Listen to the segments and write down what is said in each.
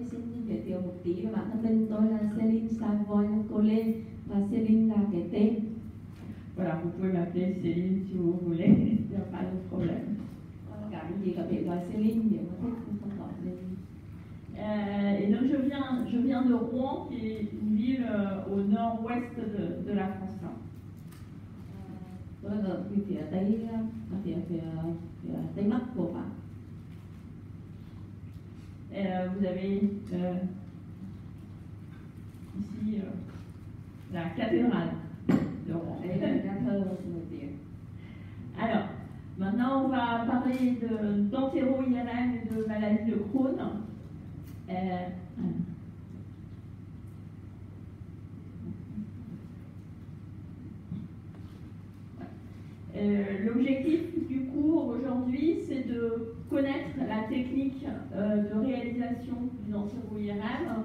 Xin giới thiệu một tí về bản thân mình. Tôi là Céline Savoy Collet và Céline là cái tên. Voilà, vous pouvez m'appeler Céline si vous voulez, il n'y a pas de problème. Cả những gì có thể gọi Céline nếu mà thích, không gọi lên. Et donc je viens de Rouen, qui est une ville au nord-ouest de la France. Tôi ở phía tây, phía tây bắc của Pháp. Vous avez ici la cathédrale de Rouen. Đấy là nhà thờ nổi tiếng. Alors, maintenant on va parler d'entéro-IRM et de maladie de Crohn. L'objectif du cours aujourd'hui, c'est de connaître la technique de réalisation d'une entéro-IRM,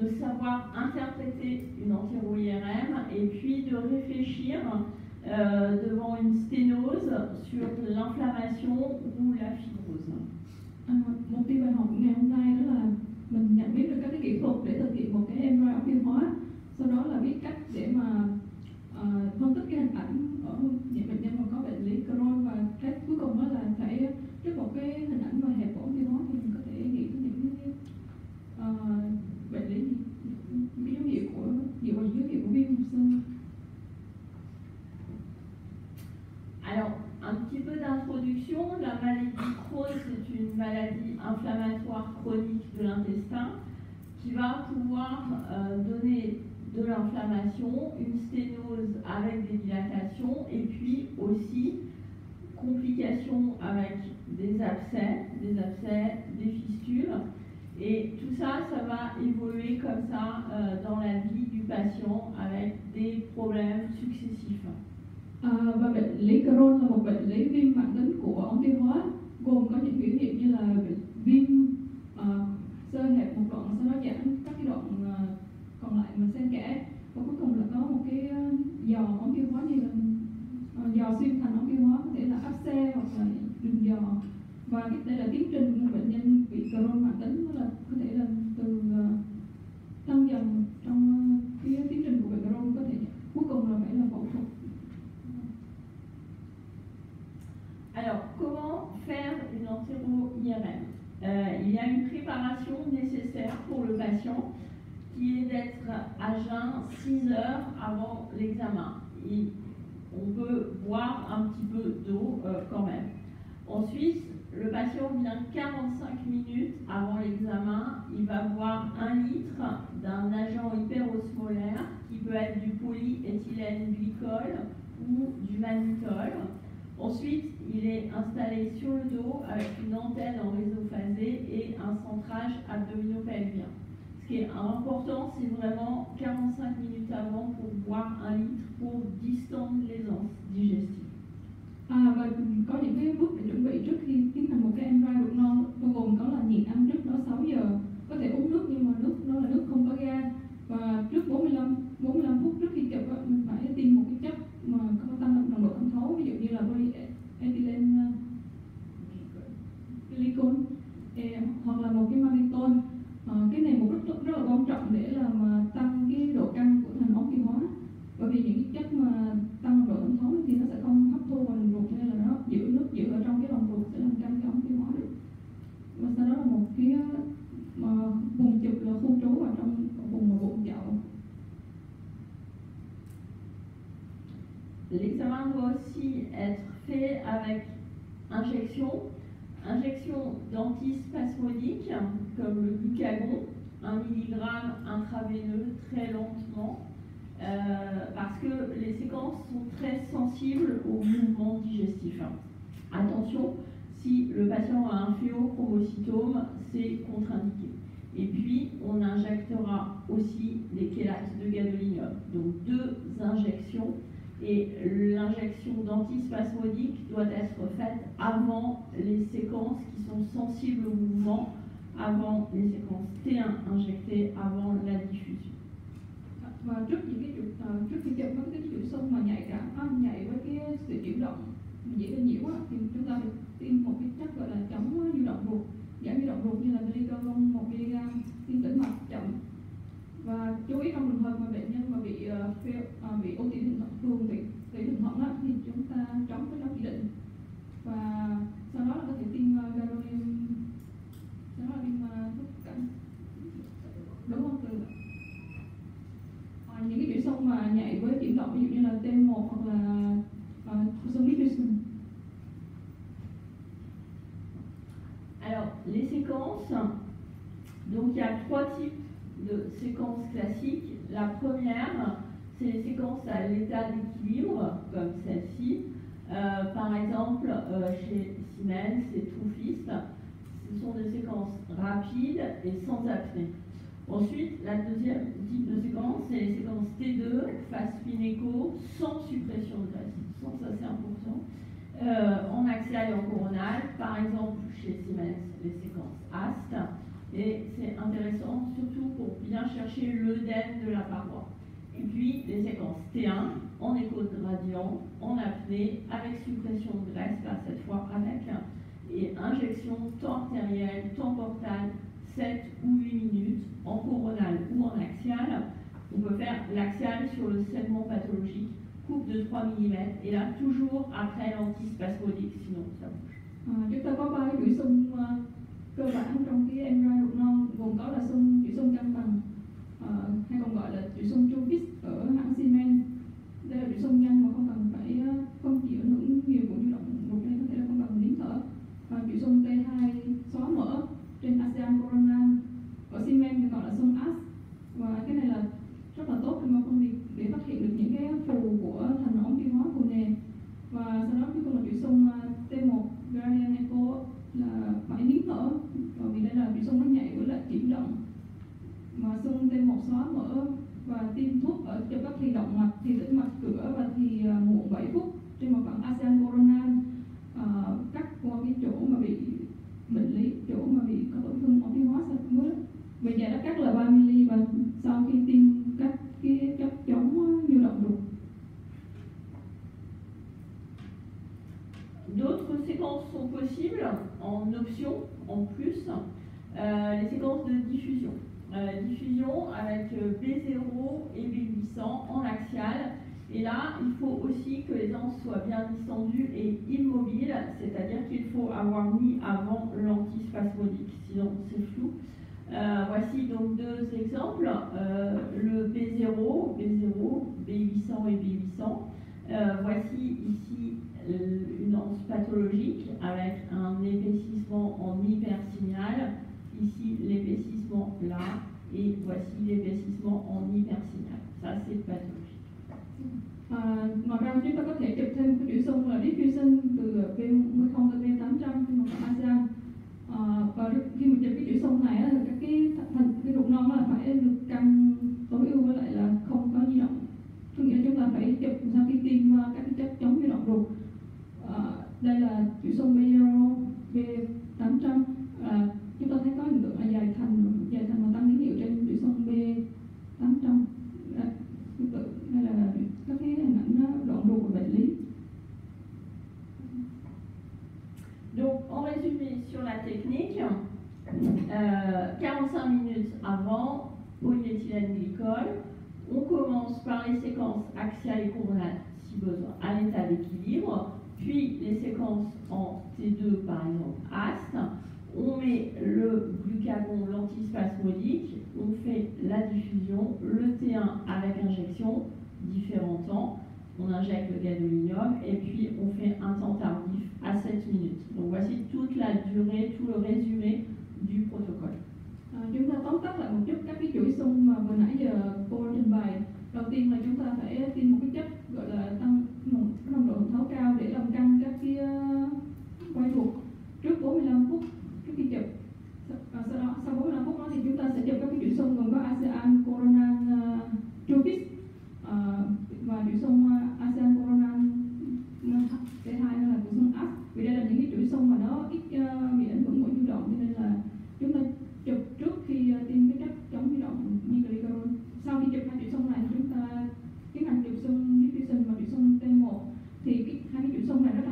de savoir interpréter une entéro-IRM et puis de réfléchir devant une sténose sur l'inflammation ou la fibrose. Mục tiêu bài học ngày hôm nay đó là mình nhận biết được các cái kỹ thuật để thực hiện một cái MRI oxy hóa, sau đó là biết cách để mà phân tích cái hình ảnh ở những bệnh nhân mà có bệnh lý Crohn, và cái cuối cùng đó là phải trước một cái hình ảnh mà hẹp của oxy hóa thì mình có thể nghĩ đến những cái bệnh lý, cái dấu hiệu của viêm hộp xương. Alors, un petit peu d'introduction. La maladie de Crohn, c'est une maladie inflammatoire chronique de l'intestin qui va pouvoir donner de l'inflammation, une sténose avec des dilatations et puis aussi complications avec des abcès, des fistules. Et tout ça, ça va évoluer comme ça dans la vie du patient avec des problèmes successifs. Và bệnh lý Crohn là một bệnh lý viêm mãn tính của ống tiêu hóa, gồm có những biểu hiện như là viêm xơ hẹp một đoạn, sau đó giãn các cái đoạn còn lại mà xen kẽ, và cuối cùng là có một cái giò ống tiêu hóa như là giò xuyên thành ống tiêu hóa, có thể là áp xe hoặc là đường giò. Và đây là tiến trình của bệnh nhân bị Crohn mãn tính, đó là có thể là từ tăng dần trong cái tiến trình của bệnh Crohn, có thể cuối cùng là phải là phẫu thuật. Alors, comment faire une entéro-IRM? Il y a une préparation nécessaire pour le patient qui est d'être à jeun 6 heures avant l'examen. On peut boire un petit peu d'eau quand même. Ensuite, le patient vient 45 minutes avant l'examen. Il va boire 1 litre d'un agent hyperosmolaire qui peut être du polyéthylène glycol ou du mannitol. Ensuite, il est installé sur le dos avec une antenne en réseau phasé et un centrage abdominopelvien. Ce qui est important, c'est vraiment 45 minutes avant pour boire 1 litre pour distendre l'aisance digestive. Và có những cái bước để chuẩn bị trước khi tiến hành một cái MRI ruột non, bao gồm có là nhịn ăn trước đó 6 giờ, có thể uống nước nhưng mà nước đó là nước không có ga, và trước 45 phút trước khi chụp mình phải tiêm một cái chất mà có tăng nồng độ thẩm thấu, ví dụ như là polyethylene glycol hoặc là một cái mannitol. Cái này một rất là quan trọng để làm tăng cái độ căng của thành ống tiêu hóa, bởi vì những cái chất mà tăng nồng độ thẩm thấu thì nó sẽ không hấp thu vào đường ruột, nên là nó giữ nước giữ ở trong cái lòng ruột sẽ làm căng cái ống tiêu hóa được. Và sau đó là một cái vùng chụp là khu trú vào trong vùng bụng chậu. L'examen doit aussi être fait avec injection d'antispasmodiques comme le glucagon, 1 mg intraveineux très lentement, parce que les séquences sont très sensibles au mouvement digestif. Attention, si le patient a un phéochromocytome, c'est contre-indiqué. Et puis, on injectera aussi des chélates de gadolinium, donc 2 injections. Et l'injection d'antispasmodiques doit être faite avant les séquences qui sont sensibles au mouvement, avant les séquences T1 injectées avant la diffusion. Và trước khi chụp các cái triệu sông mà nhạy với cái sự chuyển động dễ gây nhiễu thì chúng ta phải tiêm một cái chất gọi là chống nhu động ruột, giảm nhu động ruột như là glucagon 1 mg, tiêm bị ung thư thường bị thượng thuận á, thì chúng ta chống cái đó chỉ định và sau đó là có thể tiêm gadolinium, sau đó là tiêm thuốc cảnh, đúng không? Từ những cái chuyển xung mà nhạy với chuyển động ví dụ như là T1 hoặc là xung diffusion. Alors, les séquences, donc il y a 3 types de séquences classiques. La première, c'est les séquences à l'état d'équilibre, comme celle-ci. Par exemple, chez Siemens et Truffist, ce sont des séquences rapides et sans apnée. Ensuite, la deuxième type de séquence, c'est les séquences T2, phase spin-écho, sans suppression de graisse. Ça c'est important. En axial et en coronal, par exemple chez Siemens, les séquences AST. Et c'est intéressant surtout pour bien chercher l'œdème de la paroi. Et puis les séquences T1 en écho de gradient, en apnée, avec suppression de graisse, là cette fois avec, et injection tant artérielle, tant portale, 7 ou 8 minutes, en coronal ou en axial. On peut faire l'axial sur le segment pathologique, coupe de 3 mm, et là toujours après l'antispasmodique, sinon ça bouge. Chúng ta có 3 cái chuỗi xung cơ bản trong cái MRI ruột non, gồm có là chuỗi xung cân bằng, hay còn gọi là chuỗi xung Truffist ở hãng Siemens. Đây là chuỗi xung nhanh mà không chịu ảnh hưởng nhiều của nhu động ruột nên có thể là không cần nín thở. Chuỗi xung T2 xóa mỡ trên ASEAN Coronal, ở Siemens thì gọi là xung AS, và cái này là rất là tốt trong phân biệt để phát hiện được những cái phù của thành ống tiêu hóa phù nề. Và sau đó cuối cùng là chuỗi xung T1 gradient echo là phải nín thở, vì đây là chuỗi xung nó nhạy với lại chuyển động. Mà xung T1 xóa mỡ và tiêm thuốc ở cho các thì động mạch, thì tĩnh mạch cửa và thì muộn 7 phút trên mặt phẳng ASEAN Coronal, cắt qua cái chỗ mà bị bệnh lý, chỗ mà bị có tổn thương ống tiêu hóa sạch mới. Bây giờ đã cắt là 3 mm và sau khi tiêm các cái chất chống nhu động ruột. D'autres séquences sont possibles en option, en plus, les séquences de diffusion. Diffusion avec B0 et B800 en axial. Et là, il faut aussi que les anses soient bien distendues et immobiles, c'est-à-dire qu'il faut avoir mis avant l'antispasmodique, sinon c'est flou. Voici donc 2 exemples, le B0, B800 et B800. Voici ici une anse pathologique avec un épaississement en hypersignal, ici l'épaississement là, et voici l'épaississement en hypersignal. Ça c'est pathologique. Ngoài ra chúng ta có thể chụp thêm cái chuỗi xung là diffusion từ B10 tới B800 trên một ASEAN. Và khi mình chụp cái chuỗi xung này thì cái ruột non là phải được căng tối ưu với lại là không có di động. Có nghĩa là chúng ta phải chụp sau khi tiêm các cái chất chống di động ruột. Đây là chuỗi xung B0, B800. Chúng ta thấy có hiện tượng là dài thành và tăng tín hiệu trên chuỗi xung B800. Đây là các cái hình ảnh đoạn ruột của bệnh lý. Donc, en résumé sur la technique, 45 minutes avant polyéthylène glycol, on commence par les séquences axiales et coronales, si besoin, à l'état d'équilibre, puis les séquences en T2, par exemple, AST. On met le glucagon, l'antispasmodique, on fait la diffusion, le T1 avec injection, différents temps. On injecte le gadolinium et puis on fait un temps tardif à 7 minutes. Donc voici toute la durée, tout le résumé du protocole. Chúng ta tóm tắt lại một chút các cái chuỗi xung mà vừa nãy giờ cô trình bày. Đầu tiên là chúng ta phải tiêm một cái chất gọi là tăng nồng độ tháo cao để làm căng các cái quay ruột trước 45 phút trước khi chụp. Sau đó sau 45 phút đó thì chúng ta sẽ chụp các cái chuỗi xung gồm có ASEAN Coronal Truffist và chuỗi xung ASEAN Coronal T2 là chuỗi xung AST. Vì đây là những cái chuỗi xung mà nó ít bị ảnh hưởng của nhu động, cho nên là chúng ta chụp trước khi tiêm cái chất chống nhu động như glycerol. Sau khi chụp hai chuỗi xung này chúng ta tiến hành chụp xung diffusion và chuỗi xung T1 thì hai cái chuỗi xung này rất là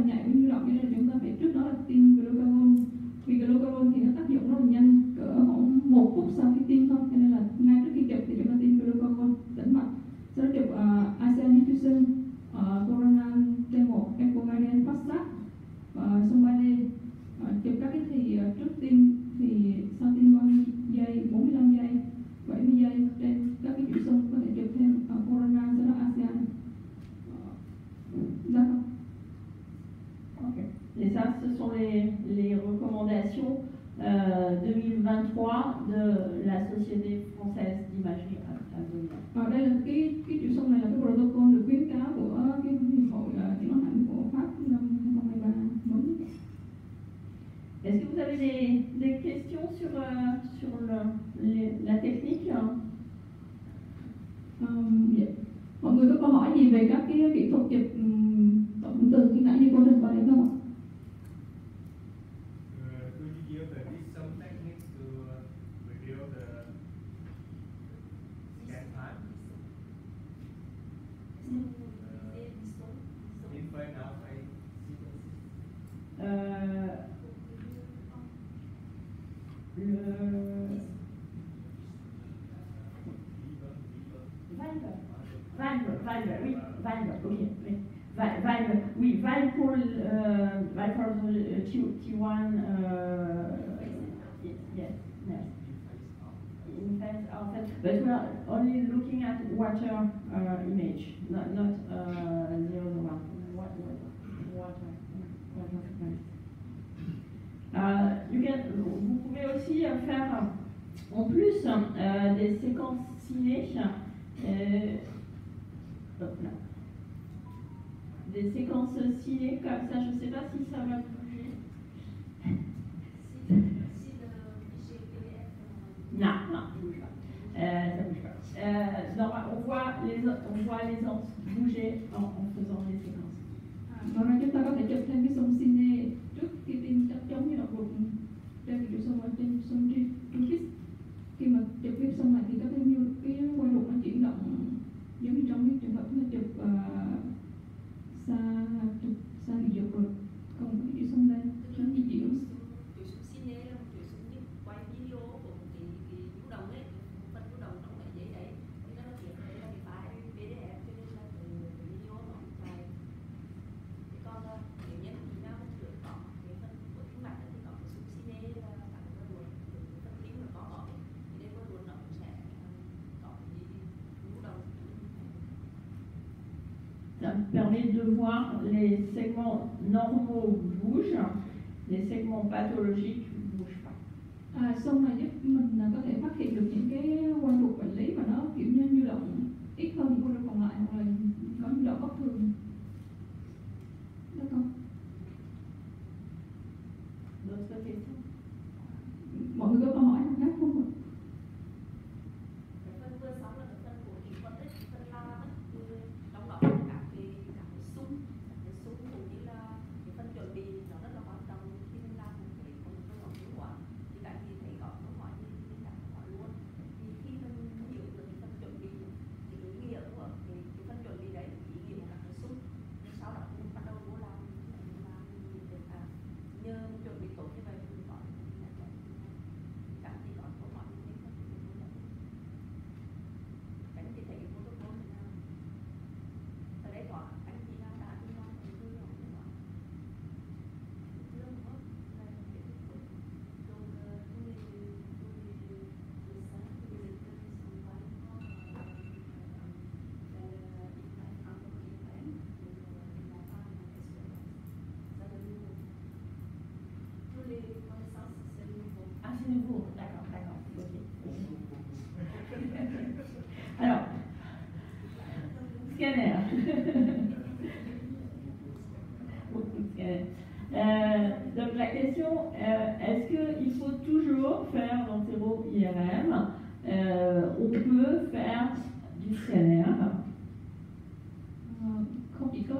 la Société française d'imagerie abdominale. Đây là cái triệu xung này là cái protocol được khuyến cáo của cái hiệp hội chẩn đoán hạnh của Pháp năm 2023 mới. Est-ce que vous avez des questions sur la technique? Dạ. Mọi người có câu hỏi gì về các cái kỹ thuật chụp tổng từ khi nãy như cô trình bày không ạ? Could you give some techniques to reveal the scan time? Infrared alpha Valve pour le T1, yes. In fact, but we are only looking at water image, not the other one. Vous pouvez aussi faire en plus des séquences ciné. Des séquences ciné comme ça, je ne sais pas si ça va bouger. Non, ça bouge pas. Donc, on voit les os bouger en faisant les séquences. Ngoài ra chúng ta có thể chụp thêm cái xung cine trước khi tim chắc giống như động ruột trên cái xung ở trên xung tris. Khi mà chụp cái xung này thì có thêm như cái quay ruột nó chuyển động giống như trong cái trường hợp là chụp xa bị dục rồi, còn cái chữ xung đây nó di chuyển. Chữ xung cine là một chữ xung như quay video của một cái nhu động đấy, phần nhu động trong cái giấy đấy, thì nó hiện đấy là cái file PDF cho nên là cái video nó cũng dài. Thế còn nếu như thì nào mình lựa chọn cái phần của tim mạch thì có cái xung cine là các cái luồn, cái phần tim nó có ở thì đây có luồn nó cũng sẽ có cái nhu động. Ça me permet de voir les segments normaux bougent, les segments pathologiques ne bougent pas. Xung này giúp mình có thể phát hiện được những cái quay ruột bệnh lý mà nó kiểu như động ít hơn những quay ruột còn lại, hoặc là có nhu động bất thường. Được không? D'autres questions? Mọi người có câu hỏi nào khác không ạ? Cái phần vừa xong là cái phần của kỹ thuật đấy, phần la đấy, trong đó là các cái xung cũng như là cái phần chuẩn bị nó rất là quan trọng khi mình làm một cái công đoạn hiệu quả. Thì các chị thấy có câu hỏi gì thì các hỏi luôn. Thì khi mình hiểu được cái phần chuẩn bị thì ý nghĩa của cái phần chuẩn bị đấy, ý nghĩa là cái xung, sau đó mình bắt đầu vô làm nhờ chuẩn bị tốt như vậy thì mình có các chị có câu hỏi gì không? Các chị thấy cái protocol thế nào? Ở đây có các chị nào đã đi làm cái tư không? Chưa không? Là cái rồi Ah, c'est nouveau, d'accord, ok. Alors, scanner. Donc la question, est-ce qu'il faut toujours faire l'entéro-IRM? On peut faire du scanner. Không chỉ có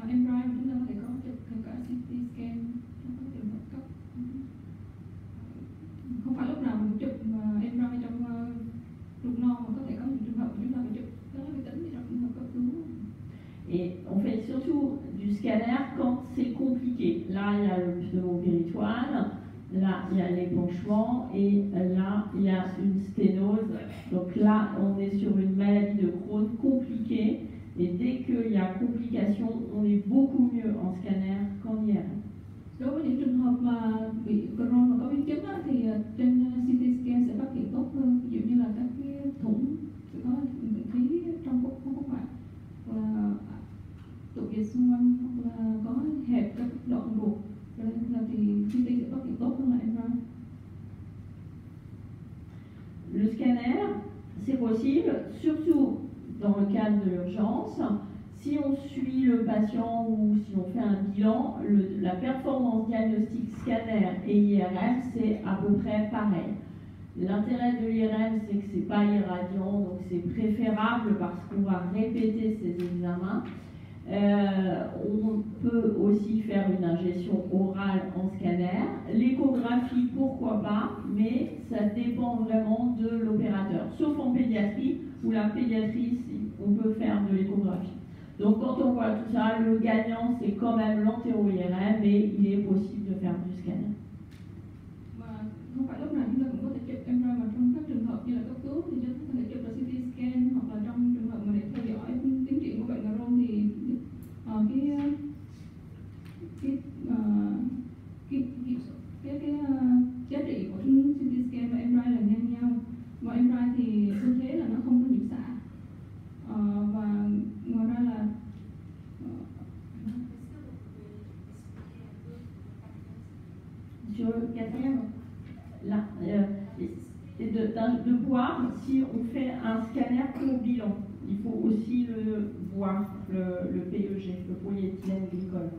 MRI mà chúng ta có thể có chụp thêm cả CT scan trong các trường hợp cấp. Không phải lúc nào mình chụp MRI trong ruột non, mà có thể có những trường hợp chúng ta phải chụp cái máy vi tính trong trường hợp cấp cứu. Et on fait surtout du scanner quand c'est compliqué. Là, il y a le pneumo-péritoine, là, il y a l'épanchement et là, il y a une sténose. Donc là, on est sur une maladie de Crohn compliquée et dès qu'il y a complication, on est beaucoup mieux en scanner qu'en IRM. Đối với những trường hợp mà bị Crohn mà có biến chứng thì trên CT scan sẽ phát hiện tốt hơn. Ví dụ như là các cái thủng sẽ có những khí trong phúc mạc, và tụ dịch xung quanh, hoặc là có hẹp các đoạn ruột, nên là thì CT sẽ phát hiện tốt hơn là MRI. le scanner, c'est possible, surtout dans le cadre de l'urgence. Si on suit le patient ou si on fait un bilan, la performance diagnostique scanner et IRM, c'est à peu près pareil. L'intérêt de l'IRM, c'est que c'est pas irradiant, donc c'est préférable parce qu'on va répéter ces examens. On peut aussi faire une ingestion orale en scanner. L'échographie, pourquoi pas, mais ça dépend vraiment de l'opérateur. Sauf en pédiatrie, où la pédiatrie, on peut faire de l'échographie. Donc quand on voit tout ça, le gagnant, c'est quand même l'entéro-IRM, mais il est possible de faire du scanner. Và không phải lúc nào chúng ta cũng có thể chụp MRI, mà trong các trường hợp như là cấp cứu thì chúng ta có thể chụp là CT scan, hoặc là trong trường hợp mà để theo dõi tiến triển của bệnh Crohn thì giá trị của CT scan và MRI là ngang nhau. Và MRI thì ưu thế là nó không có nhiễu xạ. Và ngoài ra là sur le quatrième, là, de voir si on fait un scanner pour bilan. Il faut aussi le voir, le PEG, le polyéthylène glycol.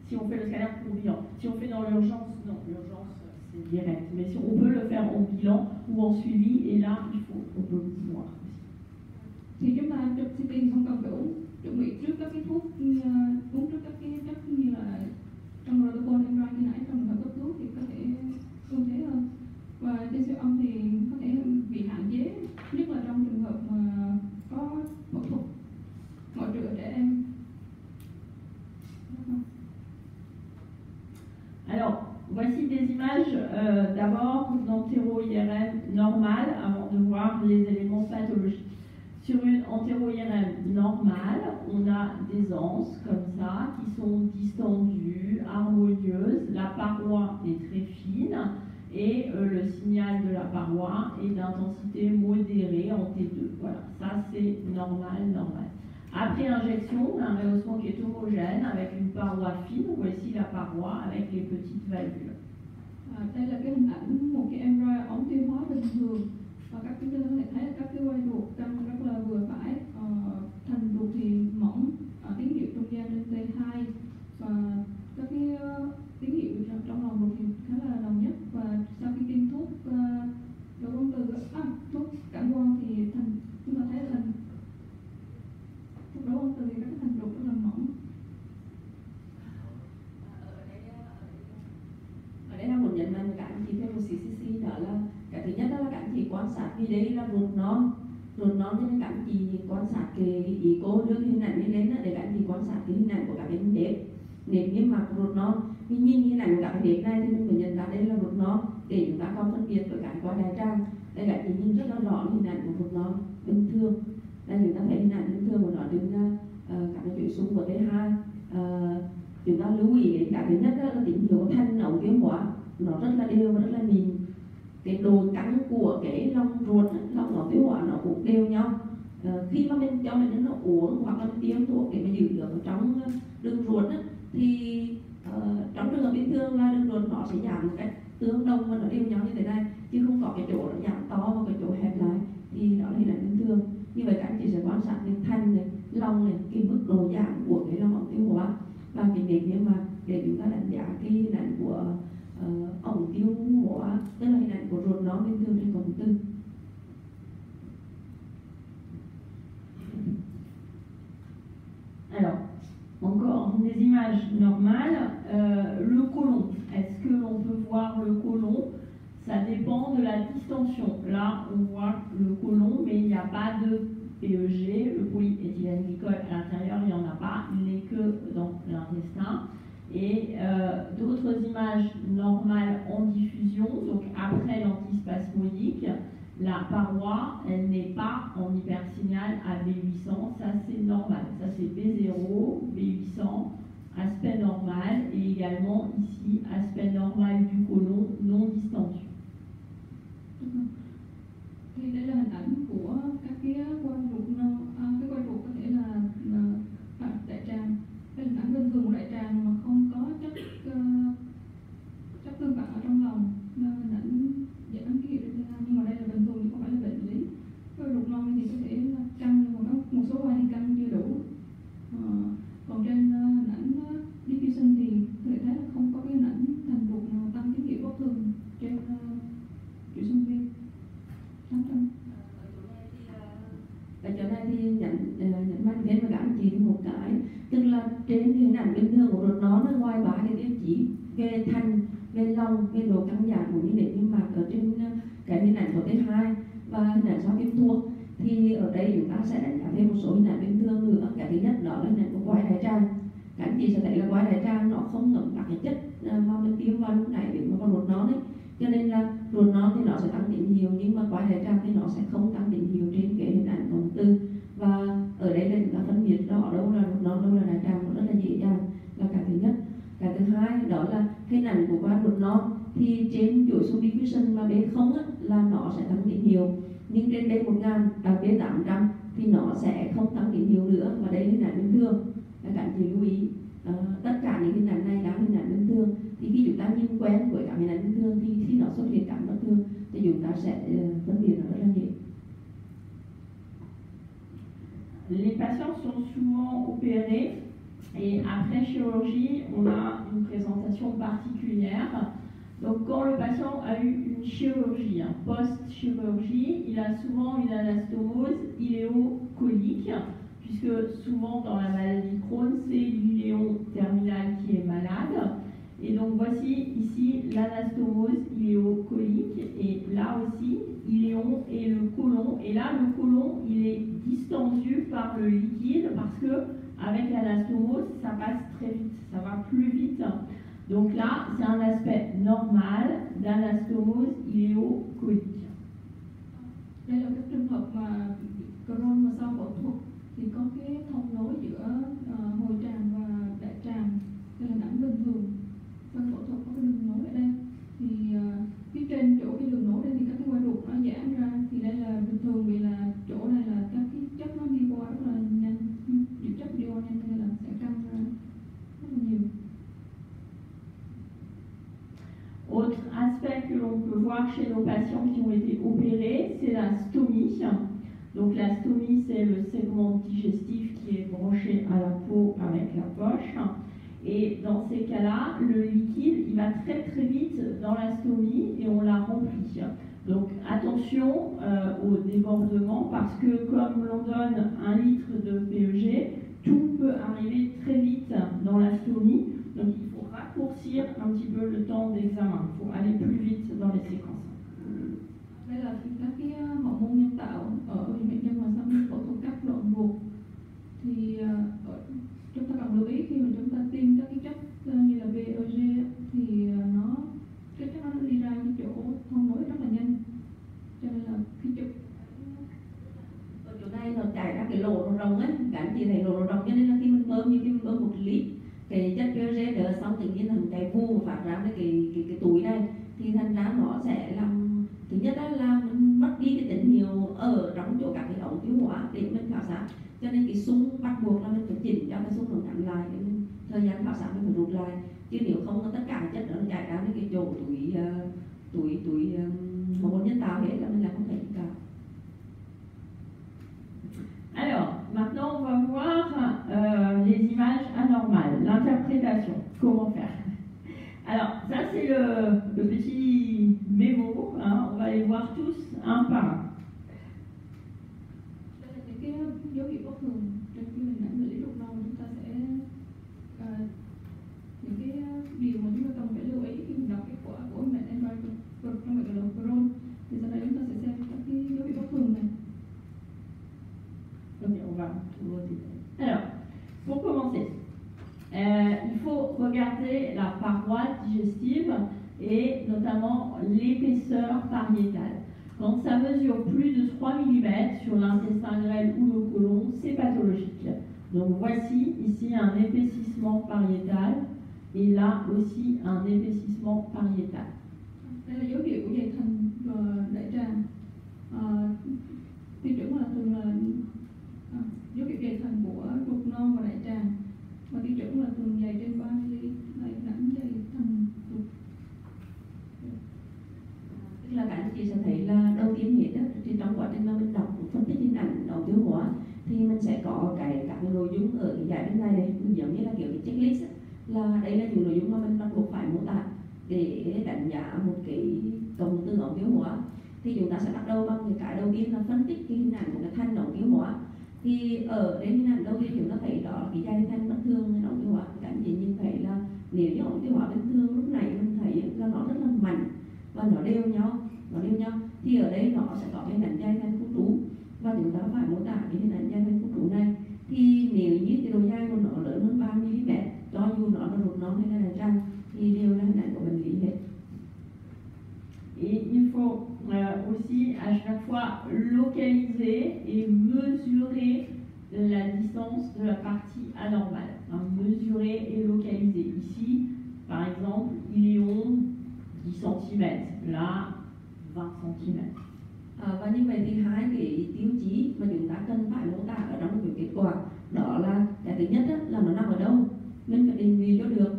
Si on fait le scanner pour bilan. Si on fait dans l'urgence, non, l'urgence c'est direct. Mais si on peut le faire en bilan ou en suivi, et là, on peut voir aussi. Thì chúng ta chụp CT không cần phải chuẩn bị trước các cái thuốc, uống trước các cái chất như là trong protocol MRI như nãy, trong trường hợp cấp cứu thì có thể ưu thế hơn. Và trên siêu âm thì có thể bị hạn chế, nhất là trong trường hợp mà có phẫu thuật ngoại trừ ở trẻ em. Alors, voici des images d'abord d'entéro-IRM normale avant de voir les éléments pathologiques. Sur une entéro-IRM normale, on a des anses comme ça qui sont distendues, harmonieuses. La paroi est très fine et le signal de la paroi est d'intensité modérée en T2. Voilà, ça c'est normal. Après injection, un rehaussement qui est homogène avec une paroi fine. Voici la paroi avec les petites valvules. Đây là cái hình ảnh một cái MRI ống tiêu hóa bình thường. Và các chúng ta có thể thấy là các cái quai ruột căng rất là vừa phải, thành ruột thì mỏng, tín hiệu trung gian trên T2 và các cái tín hiệu trong lòng ruột thì khá là đồng nhất. Và sau khi tiêm thuốc độ ung từ thuốc cảm quang thì chúng ta thấy là thuốc độ ung từ thì các cái thành ruột rất là mỏng. Ở đây là một nhấn mạnh các anh chị thêm một xí đó là cái thứ nhất đó là các anh chị quan sát, vì đây là ruột non cho nên các anh chị quan sát cái ý cô đưa cái hình ảnh này lên để các anh chị quan sát cái hình ảnh của các cái nếp niêm mạc ruột non. Khi nhìn hình ảnh của các cái nếp này thì mình phải nhận ra đây là ruột non để chúng ta còn phân biệt với các qua đại tràng. Đây các anh chị nhìn rất là rõ hình ảnh của ruột non bình thường. Đây chúng ta thấy hình ảnh bình thường của nó trên các cái chuỗi xung của T2. Chúng ta lưu ý đến cái thứ nhất là tín hiệu thanh ống tiêu hóa nó rất là đều và rất là mịn. Cái độ căng của cái lòng ruột, lòng ống tiêu hóa nó cũng đều nhau. Khi mà mình cho mình nó uống hoặc là mình tiêm thuốc để mà giữ được ở trong đường ruột thì trong trường hợp bình thường là đường ruột nó sẽ giảm một cách tương đồng và nó đều nhau như thế này, chứ không có cái chỗ nó giảm to và cái chỗ hẹp lại, thì đó là hình ảnh bình thường. Như vậy các anh chị sẽ quan sát đến thanh này, lòng này, cái mức độ giảm của cái lòng ống tiêu hóa và cái nếp niêm mạc để chúng ta đánh giá cái hình ảnh của ống tiêu hóa, tức là hình ảnh của ruột non bình thường trên cổng tư. Alors, encore des images normales. Le côlon, est-ce que l'on peut voir le côlon? Ça dépend de la distension. Là, on voit le côlon, mais il n'y a pas de PEG, le polyéthylène glycol à l'intérieur, il n'y en a pas, il n'est que dans l'intestin. Et d'autres images normales en diffusion, donc après l'antispasmodique, la paroi, elle n'est pas en hypersignal à B800, ça c'est normal. Ça c'est B0, B800, aspect normal, et également ici, aspect normal du côlon non distendu. Thì đây là hình ảnh của các cái quai ruột non, cái quai ruột có thể là đại tràng. Đây là hình ảnh bình thường của đại tràng mà không có chất tương phản ở trong lòng, nên hình ảnh dẫn đến ký hiệu trên T2, nhưng mà đây là bình thường chỗ này thì nhấn mạnh thêm với các anh chị một cái, tức là trên hình ảnh bình thường của ruột non ở ngoài 3 cái tiêu chí về thành, về lòng, về độ căng giãn của những nếp niêm mạc ở trên cái hình ảnh của T2 và hình ảnh sau tiêm thuốc, thì ở đây chúng ta sẽ đánh giá thêm một số hình ảnh bình thường nữa. Cái thứ nhất đó là hình ảnh của quai đại tràng. Các anh chị sẽ thấy là quai đại tràng nó không ngấm các cái chất mà mình tiêm vào lúc này để mà vào ruột non ấy, cho nên là ruột non thì nó sẽ tăng tín hiệu, nhưng mà quai đại tràng thì nó sẽ không tăng tín hiệu trên cái hình ảnh cộng từ. Và ở đây là chúng ta phân biệt rõ đâu là ruột non, đâu là đại tràng, nó rất là dễ dàng, là cái thứ nhất. Cái thứ hai đó là hình ảnh của quai ruột non thì trên chuỗi số diffusion mà B0 á, là nó sẽ tăng tín hiệu, nhưng trên B1000 B800 thì nó sẽ không tăng tín hiệu nữa, và đây là hình ảnh bình thường. Các anh chị lưu ý, tất cả những hình ảnh này là hình ảnh bình thường, thì khi chúng ta nhìn quen với các hình ảnh bình thường thì khi nó xuất hiện cảm bất thường thì chúng ta sẽ phân biệt nó rất là dễ. Les patients sont souvent opérés et après chirurgie, on a une présentation particulière. Donc quand le patient a eu une chirurgie, post-chirurgie, il a souvent une anastomose iléocolique, puisque souvent dans la maladie Crohn, c'est l'iléon terminal qui est malade. Et donc voici ici l'anastomose iléocolique, et là aussi iléon et le côlon. Et là le côlon il est distendu par le liquide parce que avec l'anastomose ça passe très vite, ça va plus vite. Donc là c'est un aspect normal d'anastomose iléocolique. Đây là các trường hợp mà Crohn mà sau phẫu thuật thì có cái thông nối giữa hồi tràng và đại tràng, đây là ảnh bình thường. Sau phẫu thuật có cái đường nối ở đây, thì phía trên chỗ cái đường nối đây thì các cái quai ruột nó giãn ra, thì đây là bình thường vì là chỗ này là các cái chất nó đi qua rất là nhanh, những chất đi qua nhanh nên là sẽ căng ra rất là nhiều. Autre aspect que l'on peut voir chez nos patients qui ont été opérés, c'est la stomie. Donc la stomie, c'est le segment digestif qui est branché à la peau avec la poche. Et dans ces cas-là, le liquide, il va très très vite dans la stomie et on la remplit. Donc attention au débordement, parce que comme l'on donne 1 litre de PEG, tout peut arriver très vite dans la stomie. Donc il faut raccourcir un petit peu le temps d'examen, il faut aller plus vite dans les séquences. Đây là các cái hậu môn nhân tạo ở bệnh nhân mà sau khi phẫu thuật cắt đoạn ruột, thì chúng ta cần lưu ý khi mà chúng ta tiêm các cái chất như là PEG thì cái chất nó đi ra cái chỗ thông nối rất là nhanh, cho nên là khi chụp ở chỗ này nó chảy ra cái lỗ rồng ấy, các anh chị thấy lỗ rồng, cho nên là khi mình bơm như khi mình bơm 1 lít cái chất PEG đỡ xong tự nhiên thằng chảy vu và phát ra cái túi này, thì thành ra nó sẽ làm, thứ nhất là mình mất đi cái tín hiệu ở trong chỗ các cái ống tiêu hóa để mình khảo sát, cho nên cái sung bắt buộc là mình phải chỉnh cho cái sung nó ngắn lại để mình thời gian khảo sát mình phải rút lại, chứ nếu không có tất cả chất nó chạy ra cái chỗ túi hormone nhân tạo hết là mình làm không thể gì cả. Alors, maintenant on va voir les images anormales, l'interprétation, comment faire. Alors, ça c'est le petit mémo, hein, on va les voir tous un par un. Đây là những cái dấu hiệu bất thường trên cái hình ảnh bệnh lý ruột non, chúng ta sẽ những cái điều mà chúng ta cần phải lưu ý khi mình đọc kết quả của mệnh Android trong bệnh lý Crohn. Thì sau đây chúng ta sẽ xem các cái dấu hiệu bất thường này. Ok, on va tout voter. Alors, pour commencer, il faut regarder la paroi digestive et notamment l'épaisseur pariétale. Quand ça mesure plus de 3 mm sur l'intestin grêle ou le côlon, c'est pathologique. Donc voici ici un épaississement pariétal et là aussi un épaississement pariétal. Đây là dấu hiệu của dày thành đại tràng. Tiêu chuẩn là thường là dấu hiệu dày thành của ruột non và đại tràng, và tiêu chuẩn là thường dày trên 3 mm, đây là dày thành ruột. Tức là các anh chị sẽ thấy là đầu tiên hết á, thì trong quá trình mà mình đọc phân tích hình ảnh ống tiêu hóa thì mình sẽ có các cái nội dung ở cái giải bên này này, giống như là kiểu cái checklist á, là đây là những nội dung mà mình bắt buộc phải mô tả để đánh giá một cái cộng từ ống tiêu hóa. Thì chúng ta sẽ bắt đầu bằng cái đầu tiên là phân tích cái hình ảnh của cái thanh ống tiêu hóa. cái dây thanh bất thường ống tiêu hóa, các anh chị nhìn thấy là nếu như ống tiêu hóa bình thường lúc này mình thấy là nó rất là mạnh và nó đều nhau, thì ở đây nó sẽ có cái hình ảnh dây thanh phúc trú, và chúng ta phải mô tả cái hình ảnh dây thanh phúc trú này. Thì nếu như cái độ dai của nó lớn hơn 3 mm, cho dù nó là ruột non hay là đại tràng thì đều là hình ảnh của bệnh lý hết. Et il faut aussi à chaque fois localiser et mesurer la distance de la partie anormale. Mesurer et localiser. Ici, par exemple, il est long 10 cm, là 20 cm. Và như vậy thì hai cái tiêu chí mà chúng ta cần phải mô tả ở trong cái kết quả đó là cái thứ nhất là nó nằm ở đâu, mình phải định vị cho được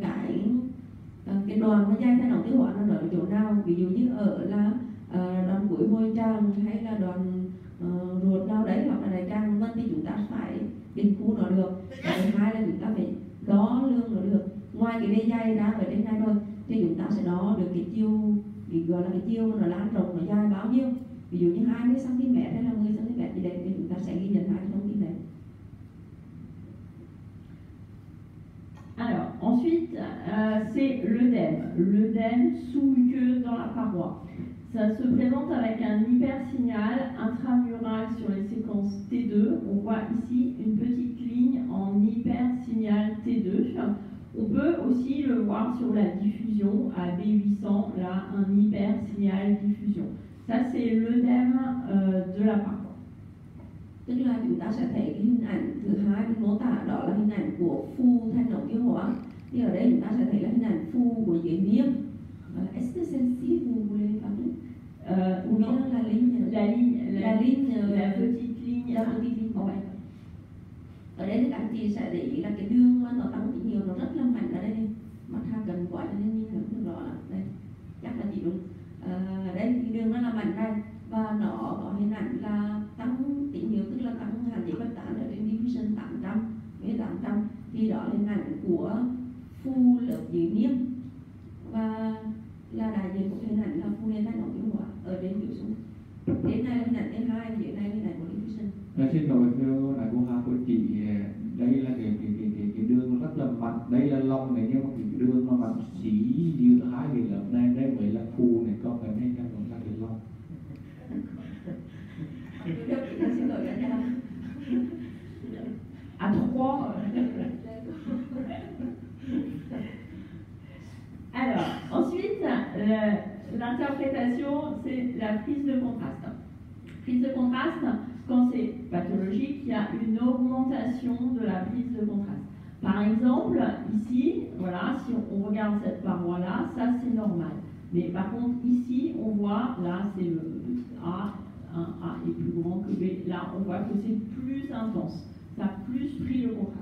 cái đoàn nó dây thanh ống tiêu hóa nó ở chỗ nào, ví dụ như ở là đoàn cuối môi tràng hay là đoàn ruột nào đấy hoặc là đại tràng vân, thì chúng ta phải định khu nó được. Cái thứ hai là chúng ta phải đo lường nó được. Ngoài cái bề dày ra ở trên này rồi thì chúng ta sẽ đo được cái chiều, gọi là cái chiều mà nó lan rộng nó dài bao nhiêu, ví dụ như 20 cm hay là 10 cm gì đấy, thì chúng ta sẽ ghi nhận hai cái thông tin đấy. Alors, ensuite, c'est l'œdème. L'œdème sous-muqueux dans la paroi. Ça se présente avec un hypersignal intramural sur les séquences T2. On voit ici une petite ligne en hypersignal T2. On peut aussi le voir sur la diffusion à B800, là, un hypersignal diffusion. Ça, c'est l'œdème de la paroi. Tức là chúng ta sẽ thấy cái hình ảnh thứ hai mình mô tả, đó là hình ảnh của phu thanh ống tiêu hóa. Thì ở đây chúng ta sẽ thấy là hình ảnh phu của dưới niêm. Est-ce que celle-ci vous voulez parler? Ou bien la ligne, la petite ligne. La petite ligne. Ouais. Ở đây thì các anh chị sẽ để ý là cái đường mà nó tăng tín hiệu nó rất là mạnh ở đây. Mặt hàng gần quá cho nên nhìn không rõ lắm. Đây, chắc là chị đúng. Ở đây thì đường nó là mạnh đây và nó có hình ảnh là tăng tín hiệu, tức là tăng hạn chế phát tán ở trên diffusion 800 với 800, thì đó là hình ảnh của phu lớp dưới niêm và là đại diện của hình ảnh là phu lên thanh ống tiêu hóa ở trên biểu xuống. Đến này là hình ảnh thứ hai, dưới này là hình ảnh của diffusion. Xin lỗi theo đại cô Hà của chị, đây là cái đường rất là mạnh, đây là long này, nhưng mà cái đường nó mạnh chỉ giữa hai cái lớp này, đây mới là phu này, còn cái này là còn là cái long. Xin lỗi cả nhà. À 3. Alors, ensuite, l'interprétation, c'est la prise de contraste. Prise de contraste, quand c'est pathologique, il y a une augmentation de la prise de contraste. Par exemple, ici, voilà, si on regarde cette paroi-là, ça c'est normal. Mais par contre, ici, on voit, là c'est le petit A, un A est plus grand que B. Là, on voit que c'est plus intense. Ça a plus pris le contraste.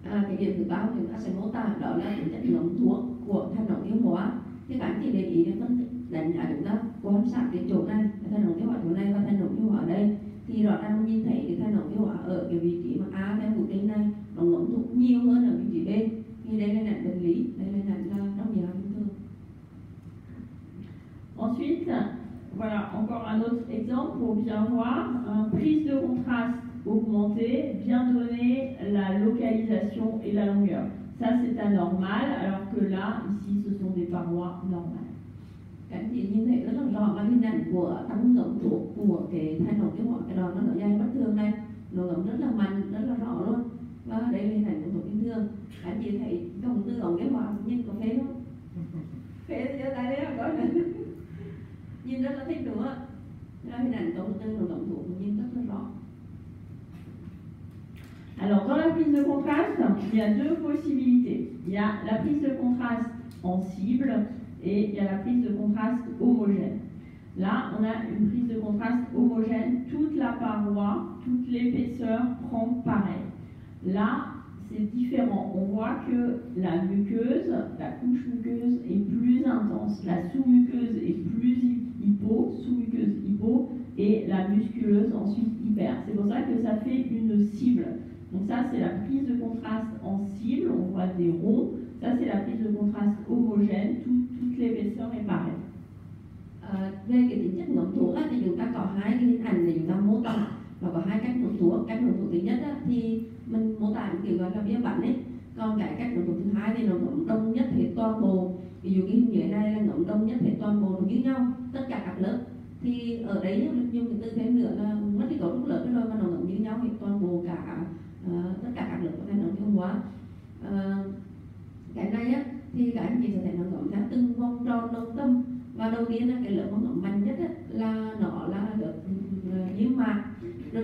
Cái điểm thứ ba chúng ta sẽ mô tả đó là tính chất nhóm thuốc của thanh ống tiêu hóa. Thì các anh chị để ý đến phân tích đánh giá chúng ta quan sát cái chỗ này, cái thanh ống tiêu hóa chỗ này và thanh ống tiêu hóa ở đây, thì rõ ràng nhìn thấy cái thanh ống tiêu hóa ở cái vị trí mà A theo mũi tên này nó ngấm thuốc nhiều hơn ở vị trí B. Thì đây là hình ảnh bệnh lý, đây là hình ảnh là trong dạng bình thường. Ensuite, voilà encore un autre exemple pour bien voir. Prise de contraste augmentée, bien donner la localisation et la longueur. Ça c'est anormal, alors que là, ici, ce sont des parois normales. Các anh chị nhìn thấy rất là rõ cái hình ảnh của tăng ngấm thuốc của cái thanh ống tiêu hóa, cái đoàn nó dài bất thường này, nó ngấm rất là mạnh, rất là rõ luôn. Và đây là hình ảnh của thuốc bình thường. Các anh chị thấy cộng tư ống tiêu hóa nhìn có phê không? Phê thì giơ tay đấy là có này. Nhìn rất là thích đúng không ạ? Là hình ảnh cộng tư của thuốc nhìn rất là rõ. Alors, dans la prise de contraste, il y a deux possibilités. Il y a la prise de contraste en cible et il y a la prise de contraste homogène. Là, on a une prise de contraste homogène. Toute la paroi, toute l'épaisseur prend pareil. Là, c'est différent. On voit que la muqueuse, la couche muqueuse est plus intense. La sous-muqueuse est plus hypo, sous-muqueuse hypo, et la musculeuse ensuite hyper. C'est pour ça que ça fait une cible. Donc ça, c'est la prise de contraste en cible, on voit des ronds. Ça, c'est la prise de contraste homogène, toute l'épaisseur est pareille. Về cái tính chất ngấm thuốc thì chúng ta có hai cái hình ảnh để chúng ta mô tả và có hai cách ngấm thuốc. Cách ngấm thuốc thứ nhất thì mình mô tả kiểu gọi là bia bánh ấy. Còn cái cách ngấm thứ hai thì nó ngấm đông nhất hết toàn bộ. Ví dụ cái hình dưới này là ngấm đông nhất hết toàn bộ nó như nhau tất cả các lớp. Thì ở đấy dùng cái từ thêm nữa là mất cái cấu trúc lớp rồi mà nó ngấm như nhau hết toàn bộ cả tất cả các lớp của thành đồng tiêu hóa. Cái này á thì các anh chị sẽ thấy nó ngấm theo từng vòng tròn đồng tâm. Và đầu tiên là cái lớp mà ngấm mạnh nhất á, là nó là lớp niêm mạc rồi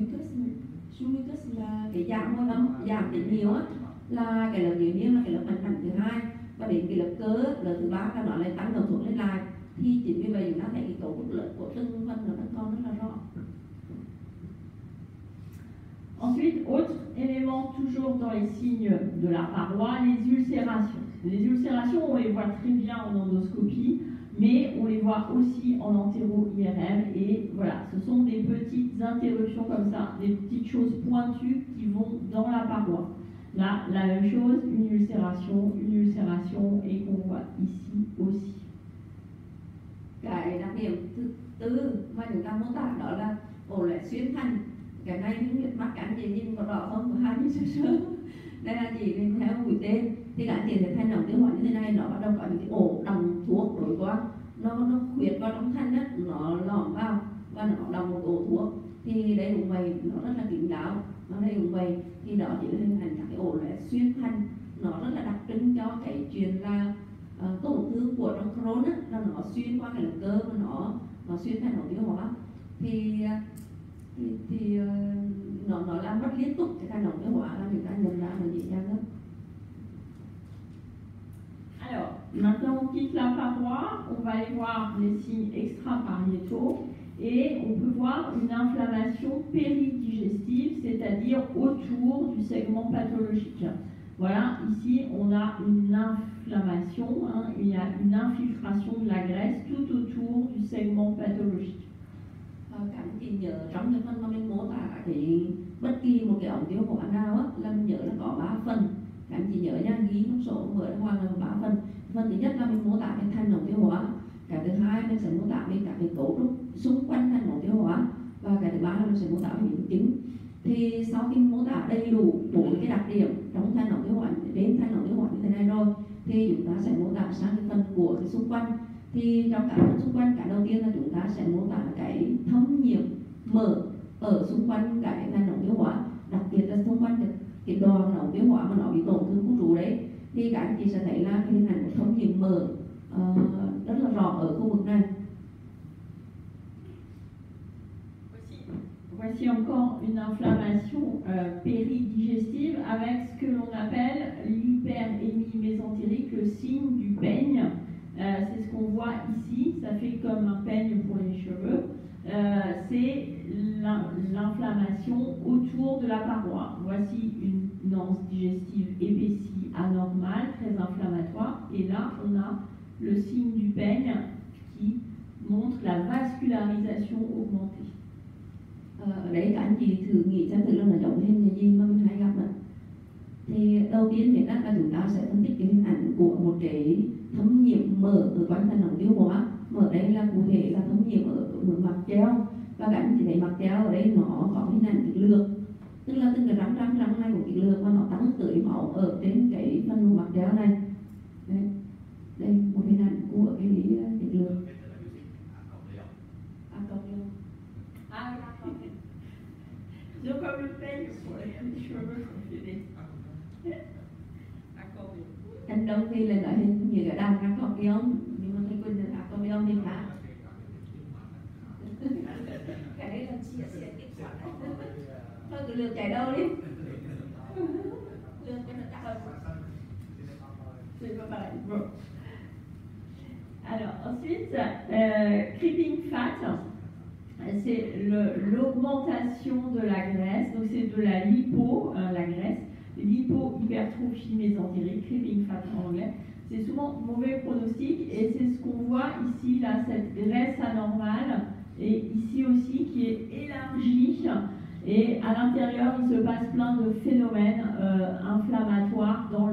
mucus là cái giảm môi âm, giảm tín hiệu á, là cái lớp dưới niêm là cái lớp mạnh thứ hai, và đến cái lớp cơ lớp thứ ba là nó lại tăng đồng xuống lên lại. Thì chính vì vậy chúng ta thấy cái cấu trúc lớp của từng phần nó còn rất là rõ. Ensuite, autre élément toujours dans les signes de la paroi, les ulcérations. Les ulcérations, on les voit très bien en endoscopie, mais on les voit aussi en entéro-IRM. Et voilà, ce sont des petites interruptions comme ça, des petites choses pointues qui vont dans la paroi. Là, la même chose, une ulcération, et qu'on voit ici aussi. Cái đặc điểm thứ tư mà chúng ta mô tả đó là ổ lết xuyên thành. Cái này thì biết mắt các anh chị nhìn có rõ không, có hai như sơ. Đây là chỉ theo mũi tên thì các anh chị sẽ thành đồng tiêu hóa như thế này, nó bắt đầu có những cái ổ đồng thuốc đối qua, nó khuyết vào trong thanh á, nó lõm vào và nó đồng một ổ thuốc. Thì đây cũng vậy, nó rất là kín đáo. Nó đây cũng vậy, thì đó chỉ là hình thành các cái ổ lết xuyên thành. Nó rất là đặc trưng cho cái chuyện là tổn thương của trong Crohn á, là nó xuyên qua cái lớp cơ và nó xuyên thành ổ tiêu hóa. Thì nó làm mất liên tục cái thành ổ tiêu hóa, làm chúng ta nhận ra là dễ dàng hơn. Alors, maintenant on quitte la paroi, on va aller voir les signes extrapariétaux et on peut voir une inflammation péridigestive, c'est-à-dire autour du segment pathologique. Voilà, ici on a une inflammation, il y a une infiltration de la graisse tout autour du segment pathologique. Các anh chị nhớ trong cái phần mà mình mô tả cái bất kỳ một cái ống tiêu hóa nào á, là mình nhớ là có 3 phần. Các anh chị nhớ nha, ghi trong sổ mở ra hoặc là 3 phần. Phần thứ nhất là mình mô tả về thành ống tiêu hóa. Cái thứ hai mình sẽ mô tả về các cái cấu trúc xung quanh thành ống tiêu hóa. Và cái thứ ba là mình sẽ mô tả về biến chứng. Thì sau khi mô tả đầy đủ 4 cái đặc điểm trong thành ống tiêu hóa, đến thành ống tiêu hóa như thế này rồi, thì chúng ta sẽ mô tả sang cái phần của cái xung quanh. Thì trong cả phần xung quanh, cái đầu tiên là chúng ta sẽ mô tả cái thâm nhiễm mở ở xung quanh cái thành ống tiêu hóa, đặc biệt là xung quanh cái đoàn ống tiêu hóa mà nó bị tổn thương khu trú đấy. Thì các anh chị sẽ thấy là cái hình ảnh của thâm nhiễm mở rất là rõ ở khu vực này. Voici encore une inflammation péridigestive avec ce que l'on appelle l'hyperémie mésentérique, le signe du peigne. C'est ce qu'on voit ici, ça fait comme un peigne pour les cheveux. C'est l'inflammation autour de la paroi. Voici une anse digestive épaissie anormale, très inflammatoire. Et là, on a le signe du peigne qui montre la vascularisation augmentée. Ở đấy các anh chị thử nghĩ xem thử là nó giống hình cái gì mà mình hay gặp ạ. Thì đầu tiên hiện là chúng ta sẽ phân tích cái hình ảnh của một cái thâm nhiễm mở ở quanh thành ống tiêu hóa. Mở đây là cụ thể là thâm nhiễm ở mặt treo, và các anh chị thấy mặt treo ở đây nó có hình ảnh kịch lược, tức là từng cái răng này của kịch lược và nó tăng tưới máu ở trên cái phần mặt treo này. Đây một hình ảnh của cái kịch lược. Je comme le peigne pour les cheveux congelés. Anh Đông Phi là loại hình như cái đàn accordion, nhưng mà thầy Quỳnh là accordion thì khác. Cái đấy là chia sẻ kết quả. Thôi cứ lượt chạy đâu đi. Lương cho nó chắc hơn. C'est pas pareil. Bon. Alors ensuite, creeping fat, c'est l'augmentation de la graisse, donc c'est de la lipo, la graisse, l'hypohypertrophie mésentérique, creeping fat en anglais. C'est souvent mauvais pronostic et c'est ce qu'on voit ici, là, cette graisse anormale, et ici aussi qui est élargie, et à l'intérieur il se passe plein de phénomènes inflammatoires quand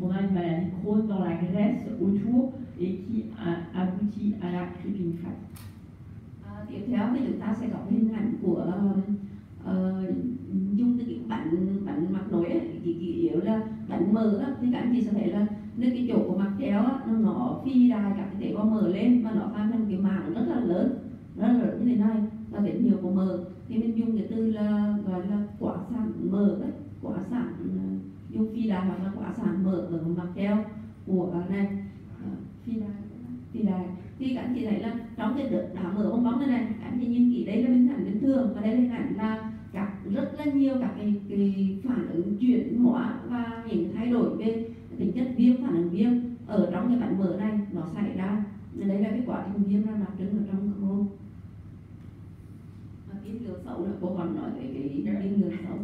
on a une maladie de Crohn dans la graisse autour et qui aboutit à la creeping fat. Tiếp theo thì chúng ta sẽ có hình ảnh của dung từ cái bánh mặt nổi ấy, cái yếu là bánh mỡ á, thì các anh chị sẽ thấy là nơi cái chỗ của mặt chéo á, nó phi đài các cái tế bào mỡ lên và nó phát thành cái mảng rất là lớn như thế này và tín hiệu của mỡ thì mình dùng cái từ là gọi là quả sản mỡ đấy, quả sản dùng phi đài hoặc là quả sản mỡ ở mặt chéo của này phi đài thì các anh chị thấy là trong cái đá mỡ bong bóng này các anh chị nhìn kỹ đây là hình ảnh bình thường và đây là hình ảnh là rất là nhiều các cái phản ứng chuyển hóa và những thay đổi về tính chất viêm, phản ứng viêm ở trong cái bánh mỡ này nó xảy ra. Đây là cái quá trình viêm ra đặc trưng ở trong Crohn. Và tiên lượng xấu là cô còn nói về cái tiên lượng xấu.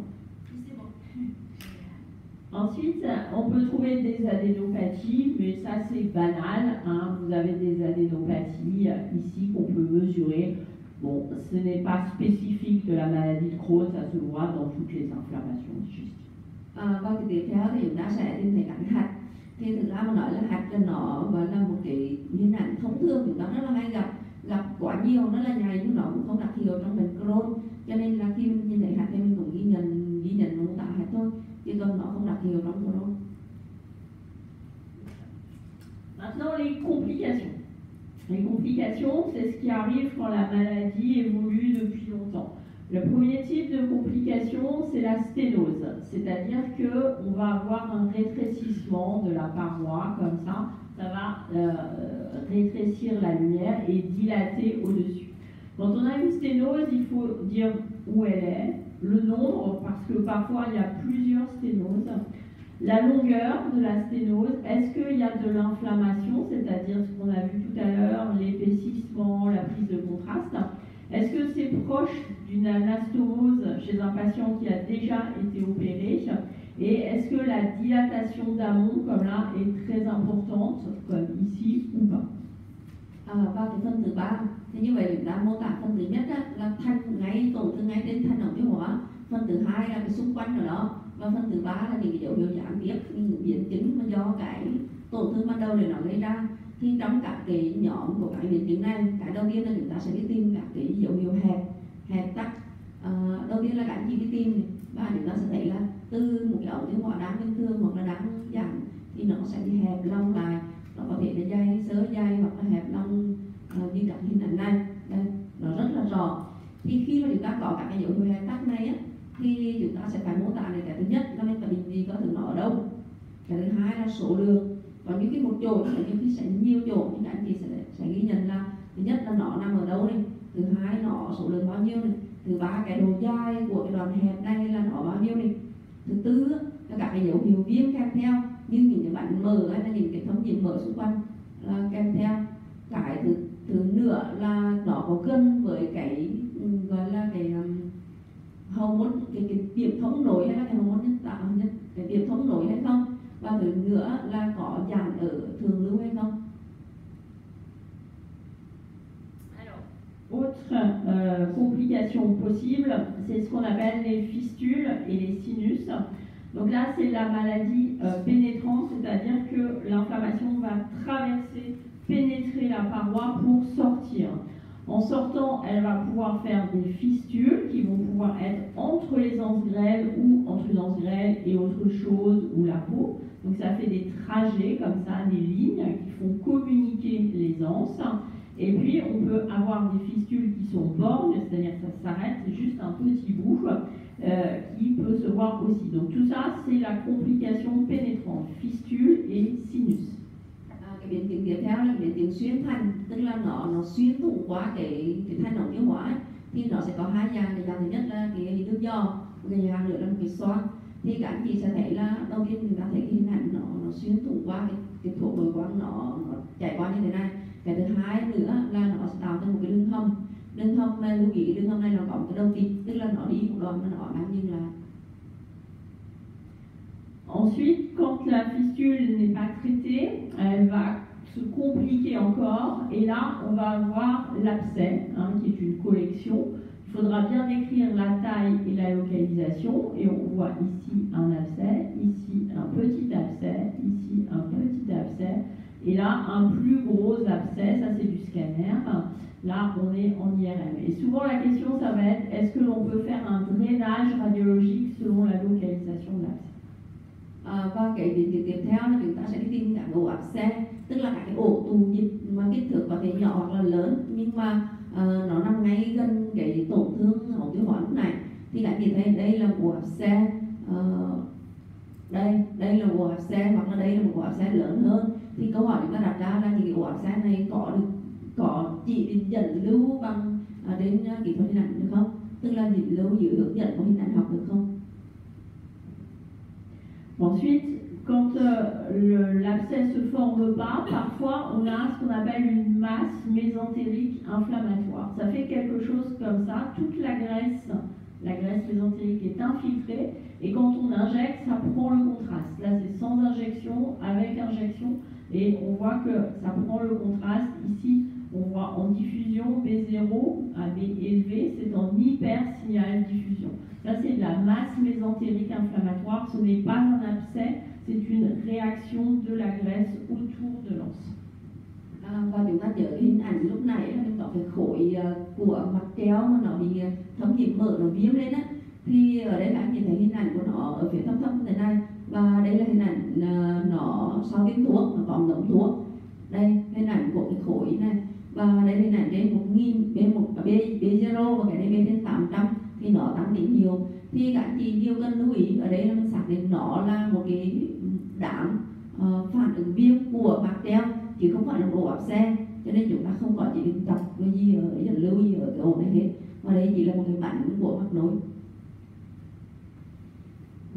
Ensuite, on peut trouver des adénopathies, mais ça c'est banal. Hein. Vous avez des adénopathies ici qu'on peut mesurer. Bon, ce n'est pas spécifique de la maladie de Crohn, ça se voit dans toutes les inflammations digestive. Và cái tiếp theo thì chúng ta sẽ tìm thấy cảnh hạch. Thì thực ra mà nói là hạch là nó gọi là một cái hình ảnh thông thường chúng ta rất là hay gặp quá nhiều, nó là nhầy nhưng nó cũng không đặc hiệu trong bệnh Crohn, cho nên là khi mình nhìn thấy hạch thì mình cũng ghi nhận mô tả hạch thôi, chứ còn nó không đặc hiệu trong Crohn. Maintenant les complications. Les complications, c'est ce qui arrive quand la maladie évolue depuis longtemps. Le premier type de complication, c'est la sténose, c'est-à-dire qu'on va avoir un rétrécissement de la paroi, comme ça va rétrécir la lumière et dilater au-dessus. Quand on a une sténose, il faut dire où elle est, le nombre, parce que parfois il y a plusieurs sténoses, la longueur de la sténose, est-ce qu'il y a de l'inflammation, c'est-à-dire ce qu'on a vu tout à l'heure, l'épaississement, la prise de contraste. Est-ce que c'est proche d'une anastomose chez un patient qui a déjà été opéré? Et est-ce que la dilatation d'amont, comme là, est très importante, comme ici ou pas? Và cái phân tử 3 thì như vậy đã mô tả phân tử nhất là thanh ngay tổn thương ngay trên thanh ống tiêu hóa, phân tử 2 là cái xung quanh ở đó, và phân tử 3 là những cái dấu hiệu gián tiếp, những biến chứng mà do cái tổn thương ban đầu để nó gây ra. Thì trong các cái nhóm của các biến chứng này, cái đầu tiên là chúng ta sẽ đi tìm các cái dấu hiệu hẹp tắc. Đầu tiên là các anh chị đi tìm này, và chúng ta sẽ thấy là từ một cái ống tiêu hóa đang bình thường hoặc là đang giảm thì nó sẽ bị hẹp lông lại, nó có thể là dày, xớ dày hoặc là hẹp lông như trong hình ảnh này. Đây, nó rất là rõ. Thì khi mà chúng ta có các cái dấu hiệu hẹp tắc này á, thì chúng ta sẽ phải mô tả này. Cái thứ nhất là mình phải định vị có thử nó ở đâu. Cái thứ hai là số lượng. Còn những cái một chỗ thì nhiều khi sẽ nhiều chỗ, nhưng các anh chị sẽ ghi nhận là thứ nhất là nó nằm ở đâu này, thứ hai nó số lượng bao nhiêu này, thứ ba cái độ dài của cái đoạn hẹp này là nó bao nhiêu này, thứ tư là các cái dấu hiệu viêm kèm theo như những cái bánh mỡ hay là những cái thấm nhiễm mỡ xung quanh kèm theo. Cái thứ nữa là nó có gần với cái gọi là cái hậu môn, cái điểm thống nối hay là cái hậu môn nhân tạo cái điểm thống nối hay không, và thứ nữa là có giãn ở thường lưu hay không. Autre complication possible, c'est ce qu'on appelle les fistules et les sinus. Donc là, c'est la maladie pénétrante, c'est-à-dire que l'inflammation va traverser, pénétrer la paroi pour sortir. En sortant, elle va pouvoir faire des fistules qui vont pouvoir être entre les anses grêles ou entre les anses grêles et autre chose ou la peau. Donc ça fait des trajets comme ça, des lignes qui font communiquer les anses. Et puis on peut avoir des fistules qui sont bornes, c'est-à-dire que ça s'arrête, c'est juste un petit bout qui peut se voir aussi. Donc tout ça, c'est la complication pénétrante, fistule et sinus. Cái biến chứng tiếp theo là biến chứng xuyên thanh, tức là nó xuyên thủng qua cái thanh ống tiêu hóa ấy. Thì nó sẽ có hai dạng. Cái dạng thứ nhất là cái nước giò, cái dạng nữa là một cái xoang. Thì các anh chị sẽ thấy là đầu tiên chúng ta thấy cái hình ảnh nó xuyên thủng qua cái thuốc bồi quang, nó chạy qua như thế này. Cái thứ hai nữa là nó sẽ tạo thành một cái đường hầm mà lưu ý cái đường hầm này nó có một cái đầu tít, tức là nó đi một đoạn mà nó đang dừng lại. Ensuite, quand la fistule n'est pas traitée, elle va se compliquer encore, et là, on va avoir l'abcès, qui est une collection. Il faudra bien décrire la taille et la localisation, et on voit ici un abcès, ici un petit abcès, ici un petit abcès, et là, un plus gros abcès, ça c'est du scanner. Là, on est en IRM. Et Et souvent la question ça va être, est-ce que l'on peut faire un drainage radiologique selon la localisation de l'abcès? Và cái biến chứng tiếp theo là chúng ta sẽ đi tìm các ổ áp xe, tức là các cái ổ tụ dịch mà kích thước có thể nhỏ hoặc là lớn, nhưng mà nó nằm ngay gần cái tổn thương ống tiêu hóa lúc này. Thì các chị thấy đây là một ổ áp xe, đây là một ổ áp xe, hoặc là đây là một ổ áp xe lớn hơn. Thì câu hỏi chúng ta đặt ra là những cái ổ áp xe này có chỉ định dẫn lưu bằng đến kỹ thuật hình ảnh được không? Tức là dẫn lưu dưới hướng dẫn của hình ảnh học được không? Ensuite, quand l'abcès se forme pas, parfois on a ce qu'on appelle une masse mésentérique inflammatoire. Ça fait quelque chose comme ça, toute la graisse mésentérique est infiltrée et quand on injecte, ça prend le contraste. Là c'est sans injection, avec injection et on voit que ça prend le contraste. Ici, on voit en diffusion B0 à B élevé, c'est en hypersignal diffusion. Ça, c'est de la masse mésentérique inflammatoire. Ce n'est pas un abcès, c'est une réaction de la graisse autour de l'anse. Và chúng ta nhớ cái hình ảnh lúc nãy là mình có cái khối của mặt treo mà nó bị thâm nhiễm mỡ, nó viêm lên á. Thì ở đây các anh nhìn thấy hình ảnh của nó ở phía thấp như thế này. Và đây là hình ảnh nó sau tiêm thuốc, nó có ngấm thuốc. Đây, hình ảnh của cái khối này. Và đây hình ảnh trên 1000, B0 và cái này bên trên 800 thì nó tăng tính nhiều. Thì các chị điều cần lưu ý ở đây là mình xác định nó là một cái đám phản ứng viêm của mạc treo chứ không phải là một ổ áp xe, cho nên chúng ta không có chỉ định tập cái gì ở dẫn lưu gì ở cái ổ này hết, và đây chỉ là một cái bánh của mạc nối.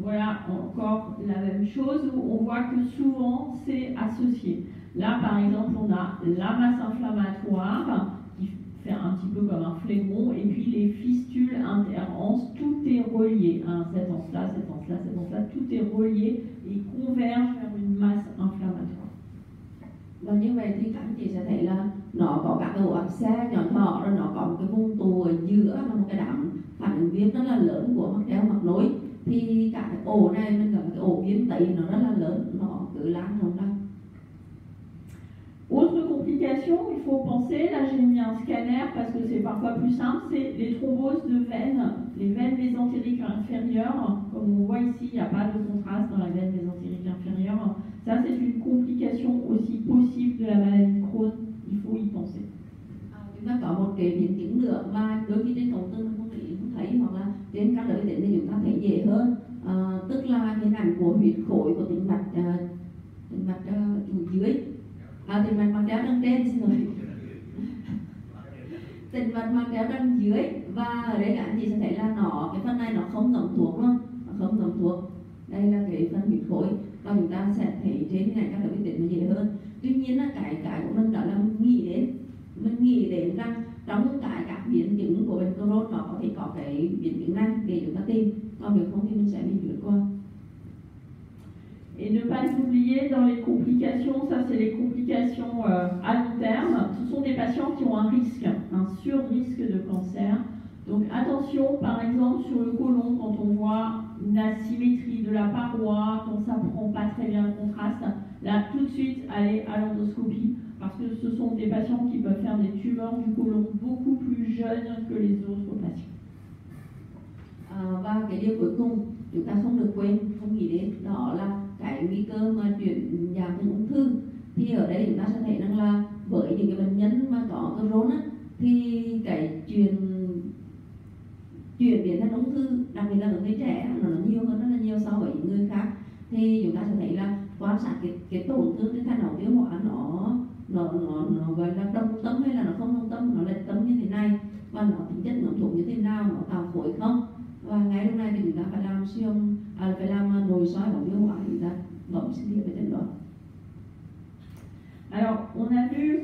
Voilà, encore la même chose où on voit que souvent c'est associé. Là par exemple on a la masse inflammatoire qui fait un petit peu comme un phlégon et puis les fistules interanses, tout est relié, hein, cette anse-là, cette anse-là, cette anse-là, tout est relié et converge vers une masse inflammatoire. Và như vậy thì các anh chị sẽ thấy là nó có các ổ áp xe nhỏ nhỏ, rồi nó có một cái vùng tù ở giữa là một cái đám phản ứng viêm rất là lớn của mạc treo mạc nối. Thì các cái ổ này mình gọi là cái ổ viêm tẩy nó rất là lớn, nó cứ lan rộng ra. Autre complication, il faut penser, là j'ai mis un scanner parce que c'est parfois plus simple, c'est les thromboses de veines, les veines mésentériques inférieures. Comme on voit ici, il n'y a pas de contraste dans la veine mésentérique inférieure. Ça, c'est une complication aussi possible de la maladie de Crohn, il faut y penser. Chúng ta có một cái biến chứng nữa mà đôi khi trên cổng tư mình không thấy, hoặc là trên các lợi thì chúng ta thấy dễ hơn, tức là hình ảnh của huyết khối của tĩnh mạch dưới. Tĩnh mạch mạc treo đằng trên, xin lỗi. Tĩnh mạch mạc treo đằng dưới, và ở đây các anh chị sẽ thấy là cái phần này nó không ngậm thuốc luôn, nó không ngậm thuốc. Đây là cái phần huyết khối và chúng ta sẽ thấy trên hình ảnh các lợi tĩnh nó dễ hơn. Tuy nhiên là cái của mình đó là mình nghĩ đến rằng trong các biến chứng của bệnh Crohn nó có thể có cái biến chứng này để chúng ta tìm, còn nếu không thì mình sẽ bị lướt qua. Et ne pas oublier dans les complications, ça c'est les complications à long terme, ce sont des patients qui ont un risque, un surrisque de cancer. Donc attention par exemple sur le côlon quand on voit une asymétrie de la paroi, quand ça prend pas très bien le contraste, là tout de suite aller à l'endoscopie parce que ce sont des patients qui peuvent faire des tumeurs du côlon beaucoup plus jeunes que les autres patients. Và cái điều cuối cùng chúng ta không được quên, không nghĩ đến đó là cái nguy cơ mà chuyển dạng thành ung thư. Thì ở đây chúng ta sẽ thấy rằng là với những cái bệnh nhân mà có Crohn á, thì cái chuyển biến thành ung thư, đặc biệt là ở người trẻ, nó nhiều hơn rất là nhiều so với những người khác. Thì chúng ta sẽ thấy là quan sát cái tổn thương trên thành ống tiêu hóa nó gọi là đồng tâm hay là nó không đồng tâm, nó lệch tâm như thế này, và nó tính chất ngấm thuốc như thế nào, nó tạo khối không. Và ngay lúc này thì chúng ta phải làm siêu phải làm nội soi ống tiêu hóa, chúng ta bấm sinh địa về chẩn đoán. Alors, on a vu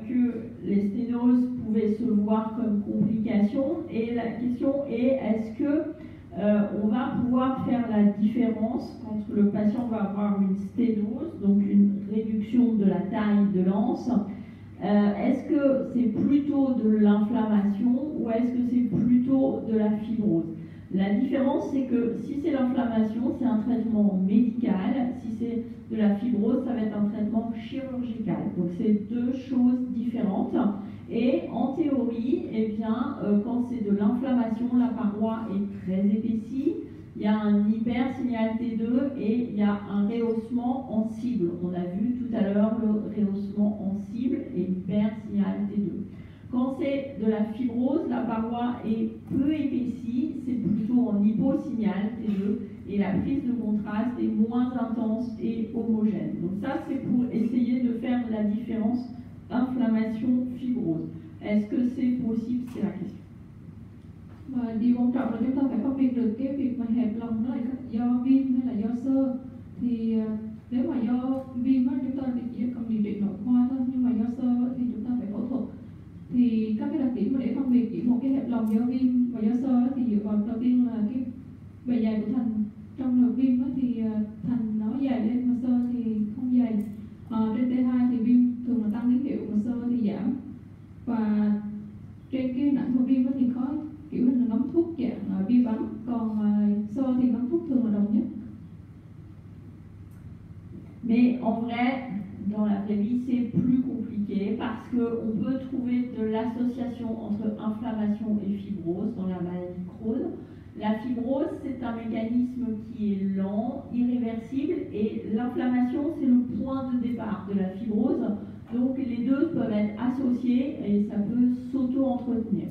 que les sténoses pouvaient se voir comme complications et la question est est-ce que on va pouvoir faire la différence quand le patient va avoir une sténose, donc une réduction de la taille de l'anse. Est-ce que c'est plutôt de l'inflammation ou est-ce que c'est plutôt de la fibrose? La différence, c'est que si c'est l'inflammation, c'est un traitement médical. Si c'est de la fibrose, ça va être un traitement chirurgical. Donc c'est deux choses différentes. Et en théorie, eh bien, quand c'est de l'inflammation, la paroi est très épaissie. Il y a un hypersignal T2 et il y a un rehaussement en cible. On a vu tout à l'heure le rehaussement en cible et l'hypersignal T2. Quand c'est de la fibrose, la paroi est peu épaissie, c'est plutôt en hyposignal T2 et la prise de contraste est moins intense et homogène. Donc ça, c'est pour essayer de faire la différence inflammation-fibrose. Est-ce que c'est possible? C'est la question. Và điều quan trọng là chúng ta phải phân biệt được cái việc mà hẹp lòng nó là do viêm hay là do xơ. Thì nếu mà do viêm á, chúng ta chỉ cần điều trị nội khoa thôi, nhưng mà do xơ thì chúng ta phải phẫu thuật. Thì các cái đặc điểm mà để phân biệt giữa một cái hẹp lòng do viêm và do xơ thì dựa vào đầu tiên là cái bề dày của thành. Trong là viêm thì thành nó dài lên mà xơ thì không dày. Trên T2 thì viêm thường là tăng tín hiệu mà xơ thì giảm. Và trên cái nặng của viêm thì có kiểu hình là nấm thuốc dạng bia bắn, còn xơ thì nấm thuốc thường là đồng nhất. Mais en vrai, dans la vraie vie, c'est plus compliqué parce qu'on peut trouver de l'association entre inflammation et fibrose dans la maladie Crohn. La fibrose, c'est un mécanisme qui est lent, irréversible, et l'inflammation, c'est le point de départ de la fibrose. Donc les deux peuvent être associés et ça peut s'auto-entretenir.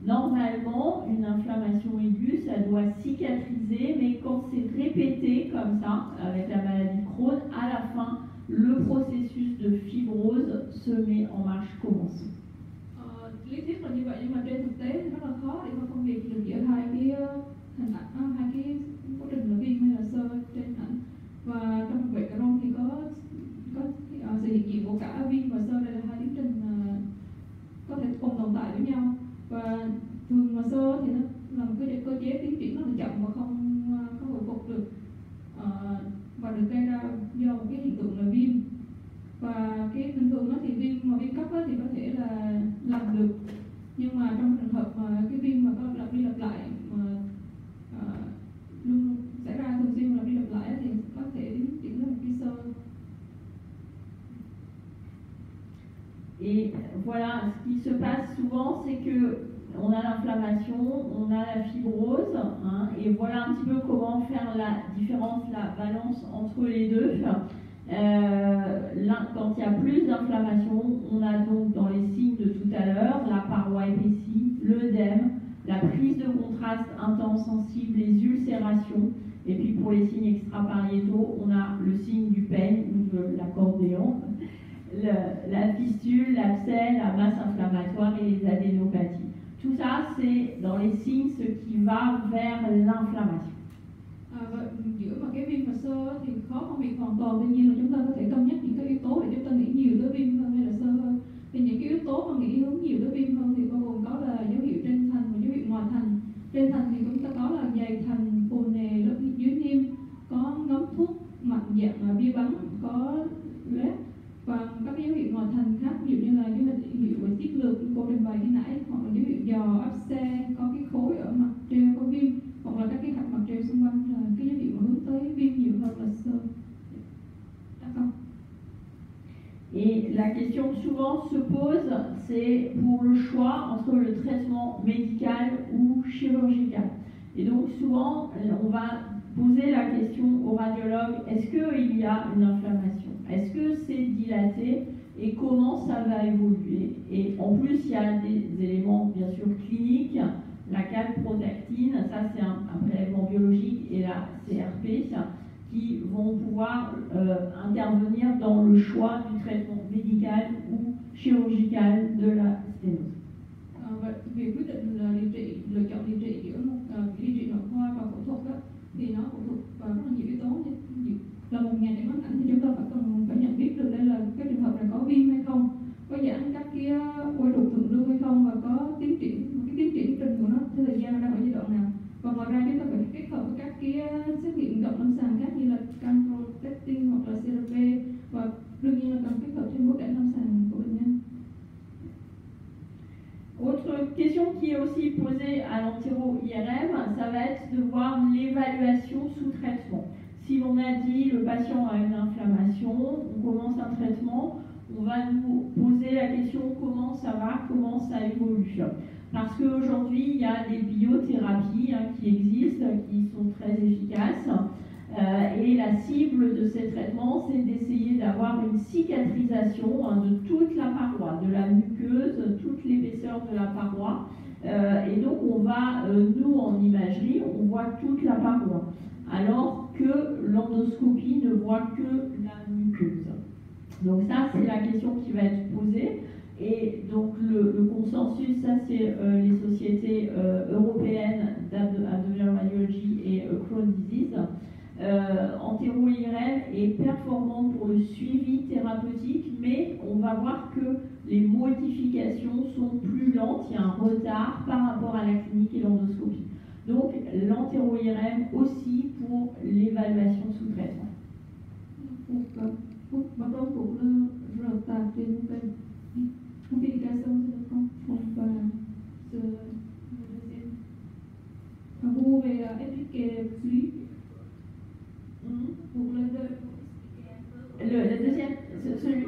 Normalement, une inflammation aiguë, ça doit cicatriser, mais quand c'est répété comme ça, avec la maladie Crohn, à la fin, le processus de fibrose se met en marche, commence. Lý thuyết là như vậy, nhưng mà trên thực tế thì rất là khó để mà phân biệt được giữa hai cái hình ảnh, hai cái quá trình là viêm hay là xơ trên ảnh. Và trong bệnh Crohn thì có sự hiện diện của cả viêm và xơ, đây là hai tiến trình có thể cùng tồn tại với nhau. Và thường mà xơ thì nó là một cái cơ chế tiến triển rất là chậm và không có hồi phục được, và được gây ra do một cái hiện tượng là viêm. Và cái bình thường thì viêm mà viêm cấp thì có thể là làm được, nhưng mà trong trường hợp mà cái viêm mà có lặp đi lặp lại mà luôn xảy ra thường xuyên lặp đi lặp lại thì có thể tiến triển ra một cái xơ. Et voilà, ce qui se passe souvent, c'est que on a l'inflammation, on a la fibrose, hein, et voilà un petit peu comment faire la différence, la balance entre les deux. Quand il y a plus d'inflammation, on a donc dans les signes de tout à l'heure la paroi épaissie, l'œdème, la prise de contraste intense sensible, les ulcérations, et puis pour les signes extrapariétaux, on a le signe du peigne ou de l'accordéon, la fistule, l'abcès, la masse inflammatoire et les adénopathies. Tout ça, c'est dans les signes ce qui va vers l'inflammation. Và giữa mà cái viêm và xơ thì khó phân biệt hoàn toàn, tuy nhiên là chúng ta có thể cân nhắc những cái yếu tố để chúng ta nghĩ nhiều tới viêm hơn hay là xơ hơn. Thì những cái yếu tố mà nghĩ hướng nhiều tới viêm hơn thì bao gồm có là dấu hiệu trên thành và dấu hiệu ngoài thành. Trên thành thì chúng ta có là dày thành, phù nề, lớp dưới niêm, có ngấm thuốc mạnh dạng bia bắn, có loét, và các cái dấu hiệu ngoài thành khác, ví dụ như là dấu hiệu về tiết lược cô trình bày khi nãy, hoặc là dấu hiệu giò áp xe, có cái khối ở mặt treo có viêm, hoặc là các cái hạch mặt treo xung quanh là cái dấu hiệu mà hướng tới viêm nhiều hơn là xơ. D'accord. Et la question souvent se pose, c'est pour le choix entre le traitement médical ou chirurgical. Et donc souvent, on va poser la question au radiologue, est-ce qu'il y a une inflammation? Est-ce que c'est dilaté? Et comment ça va évoluer? Et en plus, il y a des éléments bien sûr cliniques, la calprotectine, ça c'est un prélèvement biologique, et la CRP, qui vont pouvoir intervenir dans le choix du traitement médical ou chirurgical de la sténose. Và việc quyết định là lựa chọn điều trị giữa một điều trị nội khoa và phẫu thuật đó, thì nó phụ thuộc vào rất là nhiều yếu tố. Là một nhà chẩn đoán ảnh thì chúng ta phải nhận biết được đây là cái trường hợp này có viêm hay không, có giãn các cái quai ruột thượng lưu hay không, và có cái tiến triển trình của nó theo thời gian đang ở giai đoạn nào. Và ngoài ra chúng ta phải kết hợp với các cái xét nghiệm cận lâm sàng khác như là calprotectin hoặc là CRP, và đương nhiên là cần kết hợp trên bối cảnh lâm sàng của bệnh nhân. Autre question qui est aussi à l'entéro-IRM, ça va être de voir l'évaluation sous traitement. Si l'on a dit le patient a une inflammation, on commence un traitement, on va nous poser la question comment ça va, comment ça évolue. Parce qu'aujourd'hui, il y a des biothérapies qui existent, qui sont très efficaces. Et la cible de ces traitements, c'est d'essayer d'avoir une cicatrisation de toute la paroi, de la muqueuse, toute l'épaisseur de la paroi. Et donc, on va, nous, en imagerie, on voit toute la paroi. Alors que l'endoscopie ne voit que la muqueuse. Donc ça, c'est la question qui va être posée. Et donc le consensus, ça c'est les sociétés européennes d'Abdominal Radiology et Crohn's Disease. Entéro-IRM est performant pour le suivi thérapeutique, mais on va voir que les modifications sont plus lentes, il y a un retard par rapport à la clinique et l'endoscopie. Donc l'entéro-IRM aussi pour l'évaluation sous traitement. Complication c'est được không? Và vous về expliquer celui pour le deuxième, celui,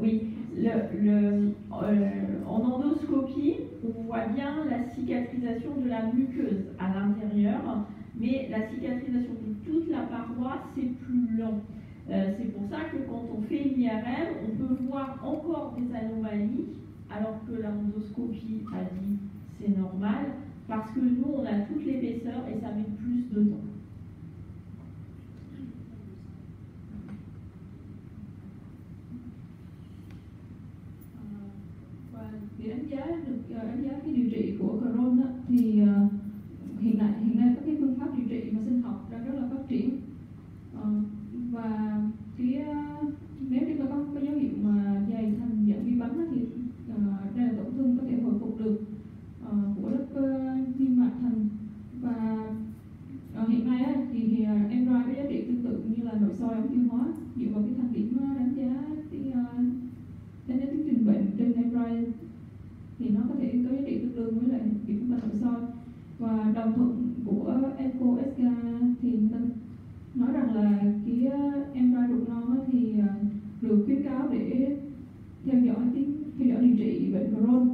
oui, en endoscopie, on voit bien la cicatrisation de la muqueuse à l'intérieur, mais la cicatrisation de toute la paroi, c'est plus lent. C'est pour ça que quand on fait une IRM, on peut voir encore des anomalies, alors que l'endoscopie a dit c'est normal, parce que nous, on a toute l'épaisseur et ça met plus de temps. Và để đánh giá cái điều trị của Crohn thì hiện nay các cái phương pháp điều trị mà sinh học đang rất là phát triển. Và nếu chúng ta có dấu hiệu mà dày thành dẫn vi bắn thì đây là tổn thương có thể hồi phục được của lớp niêm mạc thành. Và hiện nay thì MRI có giá trị tương tự như là nội soi ống tiêu hóa, dựa vào cái thang điểm đánh giá tiến trình bệnh trên MRI thì nó có thể có giá trị tương đương với lại việc chúng ta nội soi. Và đồng thuận của ECHO SK thì người ta nói rằng là cái MRI ruột non thì được khuyến cáo để theo dõi điều trị bệnh Crohn.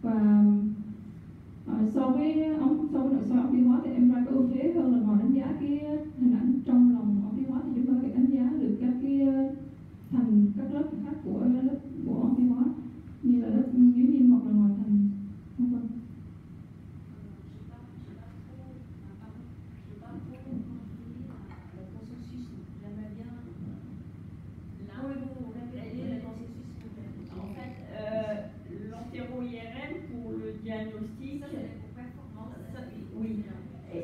Và so với nội soi ống tiêu hóa thì MRI có ưu thế hơn là ngồi đánh giá cái hình ảnh trong lòng ống tiêu hóa, thì chúng ta có thể đánh giá được các lớp khác của ống tiêu hóa như là lớp dưới niêm hoặc là ngoài thành vân vân. L'entéro-IRM pour le diagnostic. Ça, c'est pour performance. Oui. Et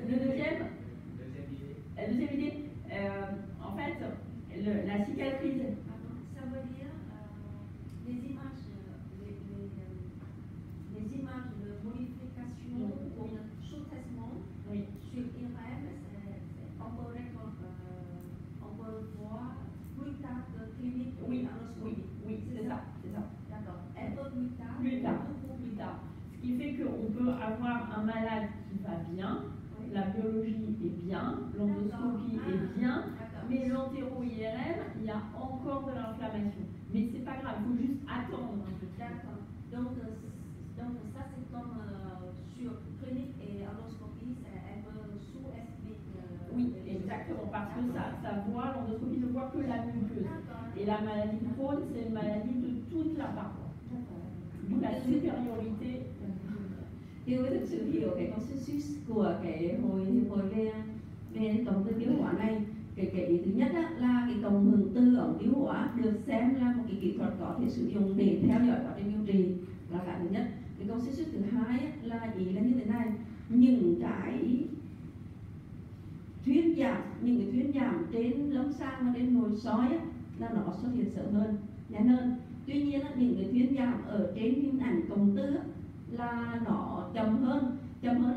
le deuxième idée, en fait, la cicatrice. Ça veut dire les images de modification ou de sous-traitement sur IRM, on peut voir plus tard de clinique. Oui, c'est ça. D'accord. Un peu plus tard. Plus tard. Ce qui fait qu'on peut avoir un malade qui va bien, la biologie est bien, l'endoscopie est bien, mais l'entéro-IRM, il y a encore de l'inflammation. Mais c'est pas grave, il faut juste attendre un peu. D'accord. Donc ça c'est comme sur clinique et endoscopie, c'est un peu sous-estimé. Oui, exactement, parce que ça voit, l'endoscopie ne voit que la muqueuse. Et la maladie de Crohn, c'est une maladie de toute la paroi. D'où la supériorité. Thì với thực sự hiểu cái consensus của cái hội về tổng tư tiêu hóa này, cái ý thứ nhất là cái cộng hưởng từ ống tiêu hóa được xem là một cái kỹ thuật có thể sử dụng để theo dõi quá trình điều trị, là cái thứ nhất. Cái consensus thứ hai là ý là như thế này: những cái thuyên giảm trên lâm sàng và trên nội soi là nó xuất hiện sớm hơn, nhanh hơn. Tuy nhiên những cái thuyên giảm ở trên hình ảnh cộng tư là nó chậm hơn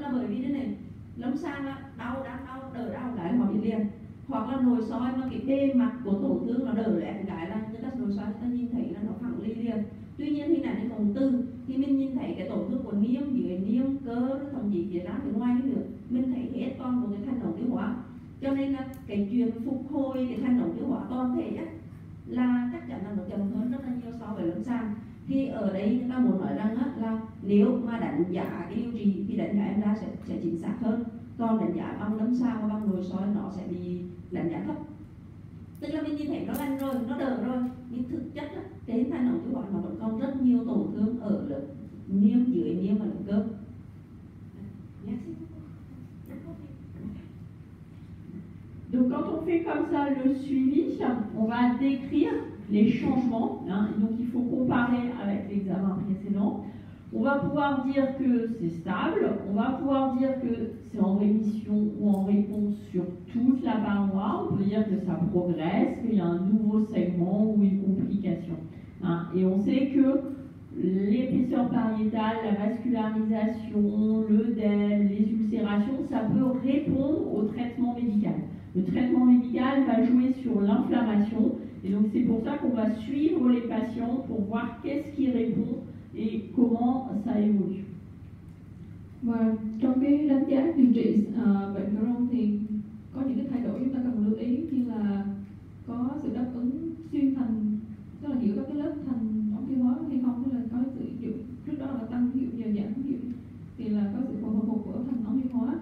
là bởi vì thế này, lâm sàng là đỡ đau cái họ bị liền, hoặc là nội soi mà cái bề mặt của tổn thương nó đỡ lẹn cái là người ta nội soi người ta nhìn thấy là nó phẳng ly liền. Tuy nhiên hình ảnh cộng tư thì mình nhìn thấy cái tổn thương của niêm, dưới niêm, cơ, thậm chí phía ra phía ngoài đi nữa, mình thấy hết toàn bộ cái thành ống tiêu hóa. Cho nên là cái chuyện phục hồi cái thành ống tiêu hóa toàn thể á, là chắc chắn là nó chậm hơn rất là nhiều so với lâm sàng. Thì ở đây chúng ta muốn nói rằng á, là nếu mà đánh giá cái điều trị thì đánh giá em ra sẽ chính xác hơn, còn đánh giá bằng lâm sàng và bằng nội soi nó sẽ bị đánh giá thấp. Tức là mình nhìn thấy nó lành rồi, nó đỡ rồi, nhưng thực chất á, cái thành ống tiêu hóa nó vẫn còn rất nhiều tổn thương ở lớp niêm, dưới niêm và lớp cơ. Donc quand on fait comme ça le suivi, on va décrire les changements, hein, donc il faut comparer avec l'examen précédent. On va pouvoir dire que c'est stable, on va pouvoir dire que c'est en rémission ou en réponse sur toute la paroi, on peut dire que ça progresse, qu'il y a un nouveau segment ou une complication. Hein. Et on sait que l'épaisseur pariétale, la vascularisation, l'œdème, les ulcérations, ça peut répondre au traitement médical. Le traitement médical va jouer sur l'inflammation et donc c'est pour ça qu'on va suivre les patients pour voir qu'est-ce qui répond et comment ça évolue. Và trong cái đánh giá điều trị bệnh Crohn thì có những cái thay đổi chúng ta cần lưu ý, như là có sự đáp ứng xuyên thành, tức là giữa các cái lớp thành ống tiêu hóa hay không, tức là có sự trước đó là tăng, ví dụ giờ giảm, ví dụ thì là có sự hồi phục của thành ống tiêu hóa,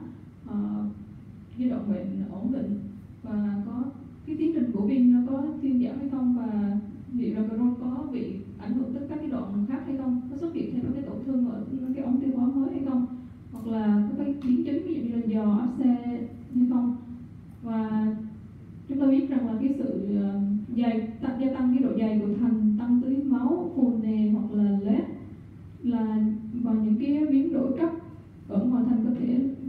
giai đoạn bệnh ổn định và có cái tiến trình của viêm nó có thuyên giảm hay không, và liệu là Crohn có bị ảnh hưởng tới các cái đoạn khác hay không, có xuất hiện thêm các cái tổn thương ở cái ống tiêu hóa mới hay không, hoặc là có cái biến chứng ví dụ như là giò áp xe hay không. Và chúng ta biết rằng là cái sự gia tăng cái độ dày của thành, tăng tưới máu, phù nề hoặc là loét là và những cái biến đổi cấp ở ngoài thành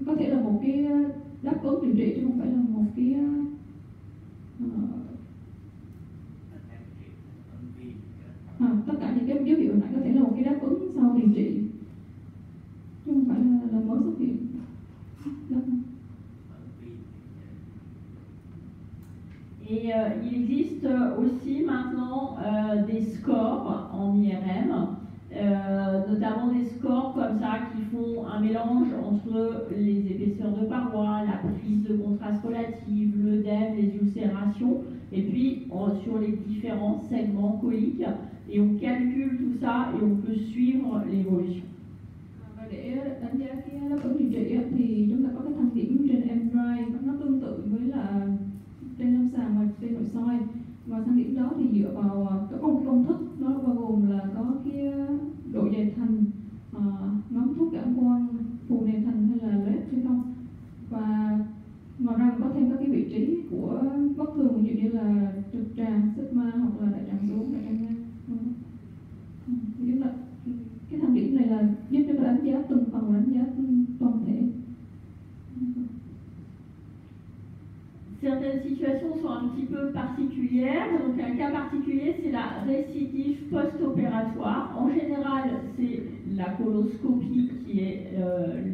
có thể là một cái đáp ứng điều trị chứ không phải là một cái tất cả những cái dấu hiệu này có thể là một cái đáp ứng sau điều trị chứ không phải là mới xuất hiện. Et il existe aussi maintenant des scores en IRM, notamment des scores comme ça qui font un mélange entre les épaisseurs de paroi, la prise de contraste relative, l'œdème, les ulcérations, et puis sur les différents segments coliques, et on calcule tout ça et on peut suivre l'évolution. Và để đánh giá cái đáp ứng điều trị thì chúng ta có cái thang điểm trên MRI, nó tương tự với là trên lâm sàng và trên nội soi, và thang điểm đó thì dựa vào có một công thức, nó bao gồm là có cái độ dày thành, nhóm thuốc cảm quan, phù nề thành hay là loét hay không, và ngoài ra có thêm các cái vị trí của bất thường, ví dụ như là trực tràng, sigma hoặc là đại tràng xuống, đại tràng ngang. Chúng ta cái thang điểm này là giúp chúng ta đánh giá từng phần, đánh giá toàn thể. Certaines situations sont un petit peu particulières. Donc un cas particulier, c'est la récidive post-opératoire. En général, c'est la coloscopie qui est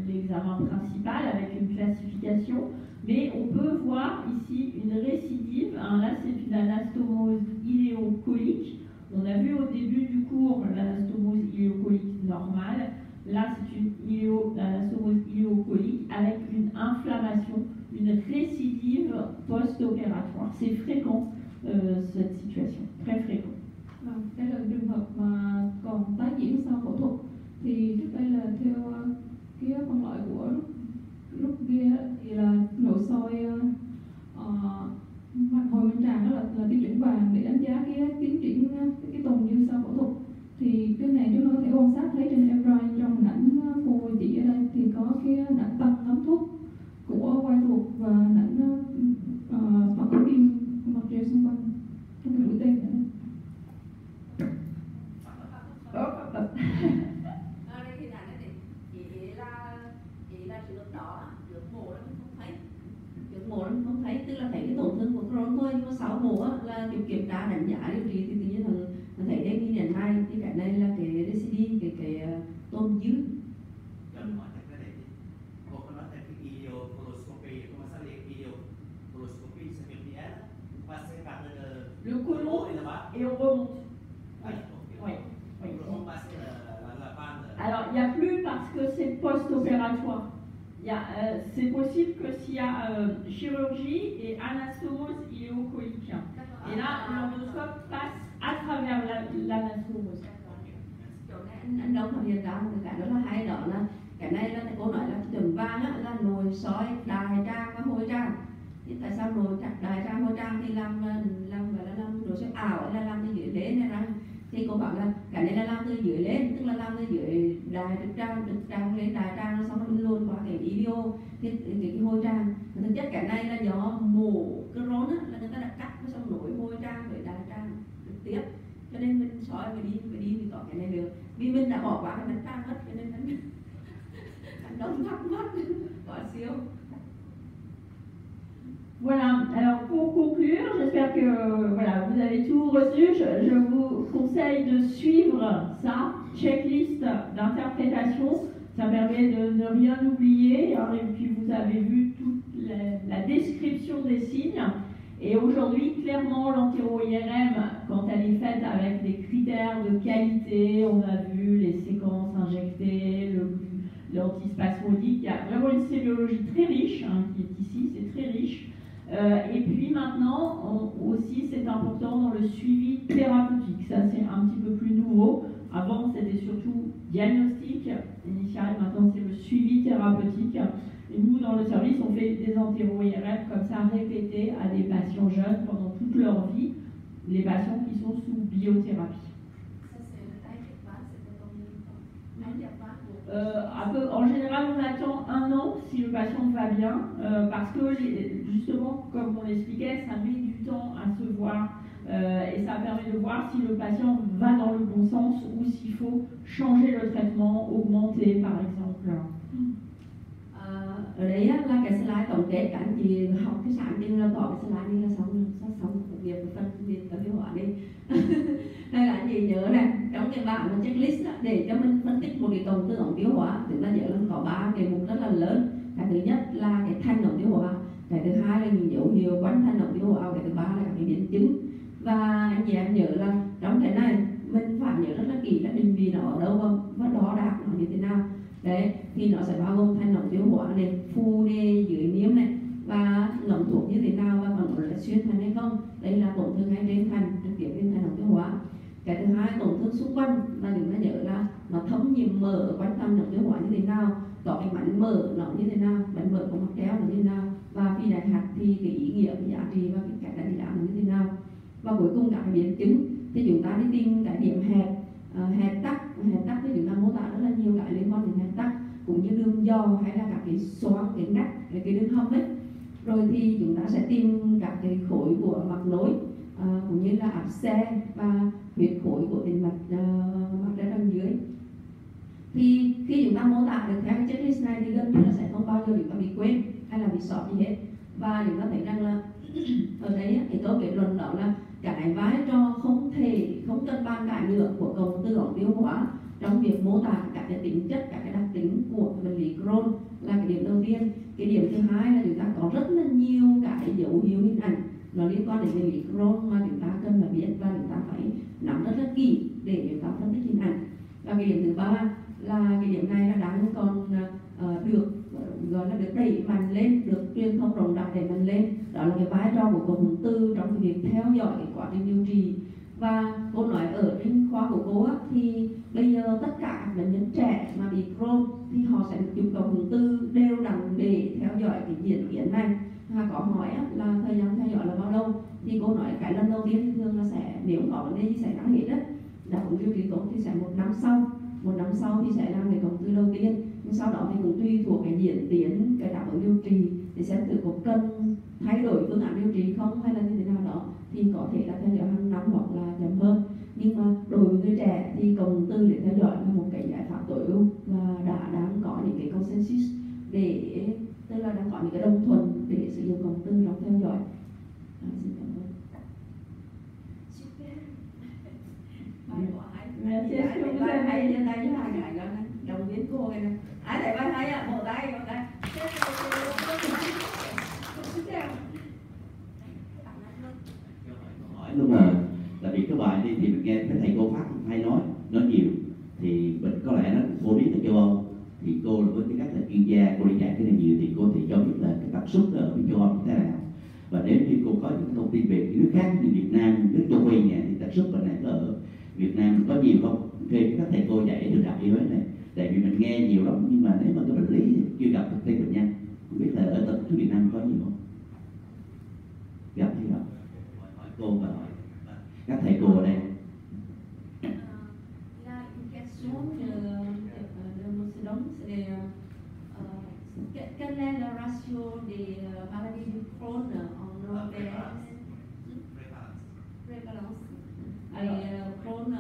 l'examen principal avec une classification. Mais on peut voir ici une récidive. Là, c'est une anastomose iléocolique. On a vu au début du cours l'anastomose iléocolique normale. Là, c'est une anastomose iléocolique avec une inflammation, une récidive post-opératoire. C'est fréquent, cette situation, très fréquent. Đây là trường hợp mà còn tái diễn sau phẫu thuật. Thì trước đây là theo cái phân loại của lúc kia thì là nội soi hồi minh tràng đó là tiêu chuẩn vàng để đánh giá cái tiến triển cái tồn dư sau phẫu thuật. Thì cái này chúng ta có thể quan sát thấy trên MRI trong hình ảnh phôi chỉ ở đây thì có cái nặng tăng nấm thuốc của quay ruột và nặng phản ứng viêm mặt treo xung quanh trong cái mũi tên này. Đây thì này chỉ là sự lúc đó được mổ nó không thấy, Được mổ nó không thấy, tức là thấy cái tổn thương của Crohn thôi, nhưng mà sau mổ là kiểu kiểm tra đánh giá điều trị thì tự nhiên thằng thấy đây ghi nhận này, thì cái này là cái residuum, cái tồn dư. Cho hỏi thật cái này, cô có nói về cái ileocoloscopy, cô có xác định ileocoloscopy sẽ việc gì á, và sẽ gặp Le côlon et on remonte. Oui. Alors, il y a plus parce que c'est post-opératoire. C'est possible que s'il y a chirurgie et anastomose iléocoïque. Et là, l'endoscope passe à travers l'anastomose. Chỗ này anh Đông hiện ra một cái đó là hay, đó là cái này là cô nói là chuẩn vang á, là nồi sói, đại tràng và hôi tràng. Thì tại sao nồi đại tràng hôi tràng thì làm gọi là làm nồi sói ảo, hay là làm từ dưới lên này ra? Thì cô bảo là cái này là làm từ dưới lên, tức là làm từ dưới đại trực tràng lên đại tràng, xong nó luôn qua cái video cái hôi tràng. Thực chất cái này là do mổ cái rốn á, là người ta đã cắt nó xong nối hôi tràng với đại tràng trực tiếp. Cho nên mình sói phải đi thì có cái này được, vì mình đã bỏ qua cái bánh tráng hết, cho nên anh Đông thắc mắc có siêu. Voilà, alors pour conclure, j'espère que voilà, vous avez tout reçu. Je vous conseille de suivre ça, checklist d'interprétation. Ça permet de ne rien oublier. Et puis vous avez vu toute la description des signes. Et aujourd'hui, clairement, l'antéro-IRM, quand elle est faite avec des critères de qualité, on a vu les séquences injectées, l'antispasmodique, il y a vraiment une sémiologie très riche qui est ici, c'est très riche. Et puis maintenant, aussi, c'est important dans le suivi thérapeutique. Ça, c'est un petit peu plus nouveau. Avant, c'était surtout diagnostic initial. Maintenant, c'est le suivi thérapeutique. Et nous, dans le service, on fait des antéro-IRM comme ça répétés à des patients jeunes pendant toute leur vie, les patients qui sont sous biothérapie. En général, on attend 1 an si le patient va bien, parce que justement, comme on l'expliquait, ça met du temps à se voir et ça permet de voir si le patient va dans le bon sens ou s'il faut changer le traitement, augmenter par exemple. Ở đấy là cái slide tổng kết, các anh chị học cái sáng nhưng là có cái slide này là xong việc của phân biệt và hiệu quả đi. Đây là anh chị nhớ này, trong cái bảng của checklist đó, để cho mình phân tích một cái cổng tư ống tiêu hóa, chúng ta nhớ là có 3 cái mục rất là lớn. Cái thứ nhất là cái thanh ống tiêu hóa, cái thứ hai là những dấu hiệu quanh thanh ống tiêu hóa, cái thứ ba là cái biến chứng. Và anh chị em nhớ là trong cái này mình phải nhớ rất là kỹ là định vị nó ở đâu và đo đạc nó như thế nào. Đấy, thì nó sẽ bao gồm thanh ống tiêu hóa này, phu nê dưới niêm này, và ngậm thuốc như thế nào và còn có là xuyên thành hay không. Đây là tổn thương ngay trên thành, trực tiếp trên thành ống tiêu hóa. Cái thứ hai, tổn thương xung quanh là chúng ta nhớ là nó thấm nhiễm mỡ ở quanh thành ống tiêu hóa như thế nào, có cái mảnh mỡ nó như thế nào, mảnh mỡ của mặt treo nó như thế nào, và phi đại hạt thì cái ý nghĩa, cái giá trị và cái cách đánh giá nó như thế nào. Và cuối cùng các cái biến chứng thì chúng ta đi tìm cái điểm hẹp tắc thì chúng ta mô tả rất là nhiều cái liên quan đến hẹp tắc, cũng như đường dò hay là các cái xoắn, cái ngách, cái đường hông ấy. Rồi thì chúng ta sẽ tìm các cái khối của mạch nối, cũng như là áp xe và huyết khối của tĩnh mạch mạch ra đằng dưới. Thì khi chúng ta mô tả được theo cái checklist này thì gần như là sẽ không bao giờ chúng ta bị quên hay là bị sót gì hết. Và chúng ta thấy rằng là ở đấy thì câu kết luận đó là cái vai trò không cần bàn cãi nữa của cổng tư ống tiêu hóa trong việc mô tả các cái tính chất, các cái đặc tính của bệnh lý Crohn là cái điểm đầu tiên. Cái điểm thứ hai là chúng ta có rất là nhiều cái dấu hiệu hình ảnh nó liên quan đến bệnh lý Crohn mà chúng ta cần phải biết và chúng ta phải nắm rất là kỹ để chúng ta phân tích hình ảnh. Và cái điểm thứ ba là cái điểm này là đang còn được gọi là được đẩy mạnh lên, được truyền thông rộng rãi đẩy mạnh lên, đó là cái vai trò của cổng tư trong cái việc theo dõi cái quá trình điều trị. Và cô nói ở trên khoa của cô á, thì bây giờ tất cả các bệnh nhân trẻ mà bị Crohn thì họ sẽ được chụp cổng tư đều đặn để theo dõi cái diễn biến này. Và có hỏi á, là thời gian theo dõi là bao lâu, thì cô nói cái lần đầu tiên thì thường là sẽ, nếu có vấn đề gì xảy ra hết á, đáp ứng điều trị tốt thì sẽ 1 năm sau thì sẽ làm cái cổng tư đầu tiên. Nhưng sau đó thì cũng tùy thuộc cái diễn tiến, cái đáp ứng điều trị thì xem thử có cần thay đổi phương án điều trị không hay là như thế nào đó, thì có thể là theo dõi hàng năm hoặc là chậm hơn. Nhưng mà đối với người trẻ thì cổng tư để theo dõi là một cái giải pháp tối ưu và đang có những cái consensus để, tức là đang có những cái đồng thuận để sử dụng cổng tư trong theo dõi. Xin cảm ơn. Bài hay lên đây với hai cái này đồng biến cô này nè. Ai thấy bài hay à? Một tay. Hỏi lúc mà là vì cái bài đi thì mình nghe thấy thầy cô Pháp hay nói nhiều thì mình có lẽ nó phổ biến ở châu Âu Và nếu như cô có những thông tin về những nước khác như Việt Nam, nước châu Phi này thì thật rất là nãy ở Việt Nam có nhiều không? Khi các thầy cô dạy được gặp y tế này, tại vì mình nghe nhiều lắm nhưng mà nếu mà cái bệnh lý thì chưa gặp thực tế bệnh nhân. Không biết là ở tỉnh Việt Nam có nhiều không? Gặp hay không? Hỏi cô và hỏi các thầy cô ở đây. Là une question de M. Dom, c'est quel est le ratio des maladies du Crohn en Européenne? Prévalence. Alors, Crohn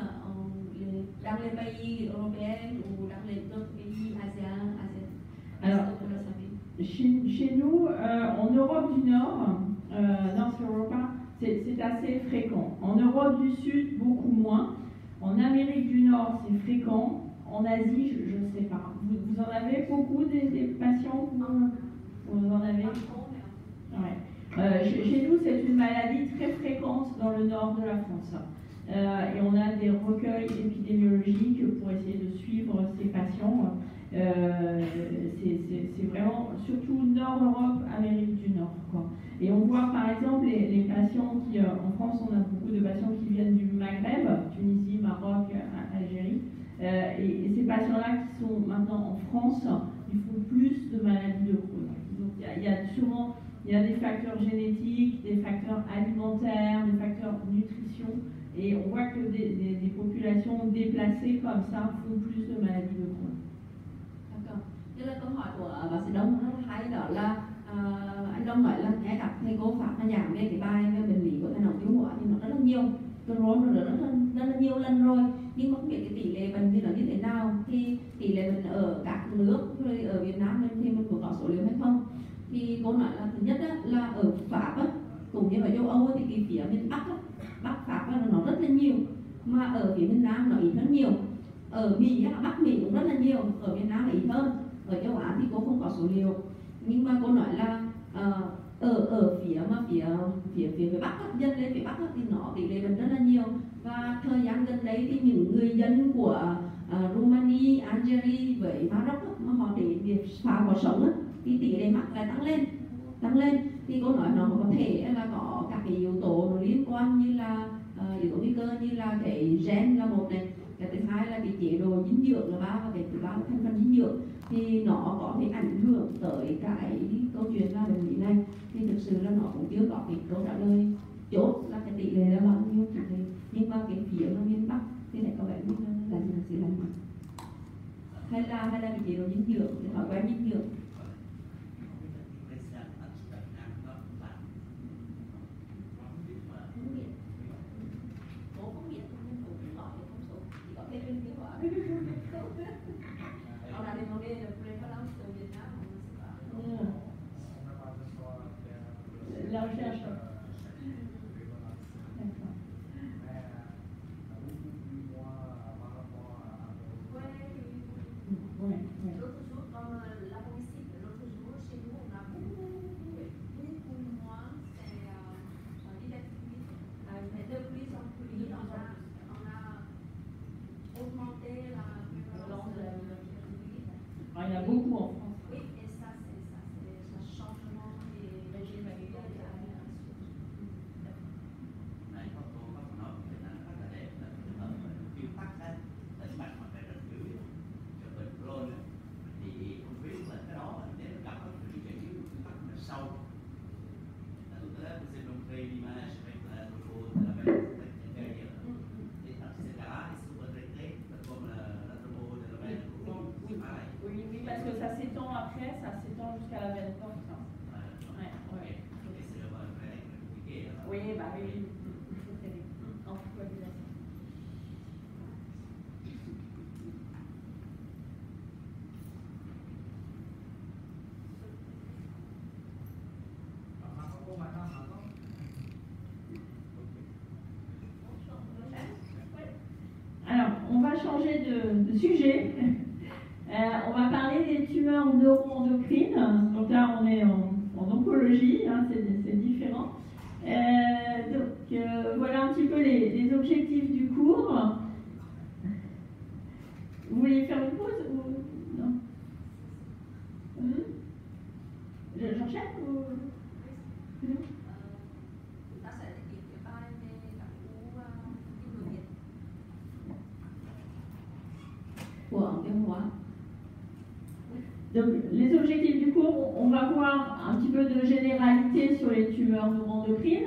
dans les pays européens ou dans les autres pays asiatiques. Alors, chez nous, en Europe du Nord, dans ce repas, c'est assez fréquent. En Europe du Sud, beaucoup moins. En Amérique du Nord, c'est fréquent. En Asie, je ne sais pas. Vous en avez beaucoup des patients? Vous en avez? Ouais. Chez nous, c'est une maladie très fréquente dans le nord de la France. Et on a des recueils épidémiologiques pour essayer de suivre ces patients. C'est vraiment surtout Nord-Europe, Amérique du Nord, quoi. Et on voit par exemple les patients qui, en France, on a beaucoup de patients qui viennent du Maghreb, Tunisie, Maroc, Algérie. Et ces patients-là qui sont maintenant en France, ils font plus de maladies de Crohn. Donc il y a des facteurs génétiques, des facteurs alimentaires, des facteurs nutrition. Et on voit que des populations déplacées comme ça font plus de maladies de Crohn. D'accord. Thế là câu hỏi của bác sĩ Đông rất là hay, đó là anh Đông nói là nghe các thầy cô Pháp mà giảng về cái bài về bệnh lý của thai nòng tiêu hóa thì nó rất là nhiều, Crohn nó rất là nhiều lần rồi, nhưng mà không biết cái tỷ lệ bệnh thì nó như thế nào. Thì tỷ lệ bệnh ở các nước, rồi ở Việt Nam thì mình có số liệu hay không? Thì cô nói là thứ nhất là ở Pháp cũng như ở châu Âu thì cái phía miền Bắc Pháp nó rất là nhiều, mà ở phía miền Nam nó ít hơn nhiều. Ở Mỹ Bắc Mỹ cũng rất là nhiều, ở Việt Nam là ít hơn. Ở châu Á thì cô không có số liệu, nhưng mà cô nói là ở phía Bắc dân lên phía Bắc thì nó tỷ lệ bệnh rất là nhiều. Và thời gian gần đây thì những người dân của Romania, Algeria với Maroc mà họ đến việc Pháp họ sống thì tỷ lệ mắc lại tăng lên. Thì cô nói nó có thể là có các cái yếu tố nó liên quan như là yếu tố nguy cơ như là cái gen là một này, cái thứ hai là cái chế độ dinh dưỡng là ba, và cái thứ ba là thành phần dinh dưỡng, thì nó có thể ảnh hưởng tới cái câu chuyện là bệnh lý này. Thì thực sự là nó cũng chưa có cái câu trả lời chốt là cái tỷ lệ là bao nhiêu tỷ lệ, nhưng mà cái phía nó miền Bắc thì lại có vẻ như là gì là hay là cái chế độ dinh dưỡng, cái thói quen dinh dưỡng. On a demandé de prévalence au Vietnam, on ne sait pas. La recherche. L'autre jour, comme la visite, l'autre jour, chez nous, on a beaucoup moins, c'est d'activité. Mais de plus en plus, on a augmenté la prévalence de l'activité. Il y en a beaucoup en France. Oui, et ça, c'est un changement des régimes alimentaires et alimentation. Này có cô có nói cái này rất là đẹp, là cái hợp tiêu tắc á, tĩnh mạch mà phải rất dữ cho bệnh Crohn á, thì không biết là cái đó mà nếu gặp các triệu chứng tiêu tắc mà sâu, là lúc đó c'est donc l'image avec la logo de la belle et ça c'est là, ils sont retraités comme la logo de la belle, c'est pareil. Oui, parce que ça s'étend après, ça s'étend jusqu'à la veine porte. Ouais. Et c'est vrai compliqué. Oui, bah oui, il faut traiter en coagulation. Alors, on va changer de sujet. On va parler des tumeurs neuroendocrines. Donc là, on est en oncologie, hein, c'est différent. Voilà un petit peu les objectifs du cours. Vous voulez faire une pause ou non? J'enchaîne ou... của ống tiêu hóa. Donc, les objectifs du cours, on va voir un petit peu de généralité sur les tumeurs neuroendocrines.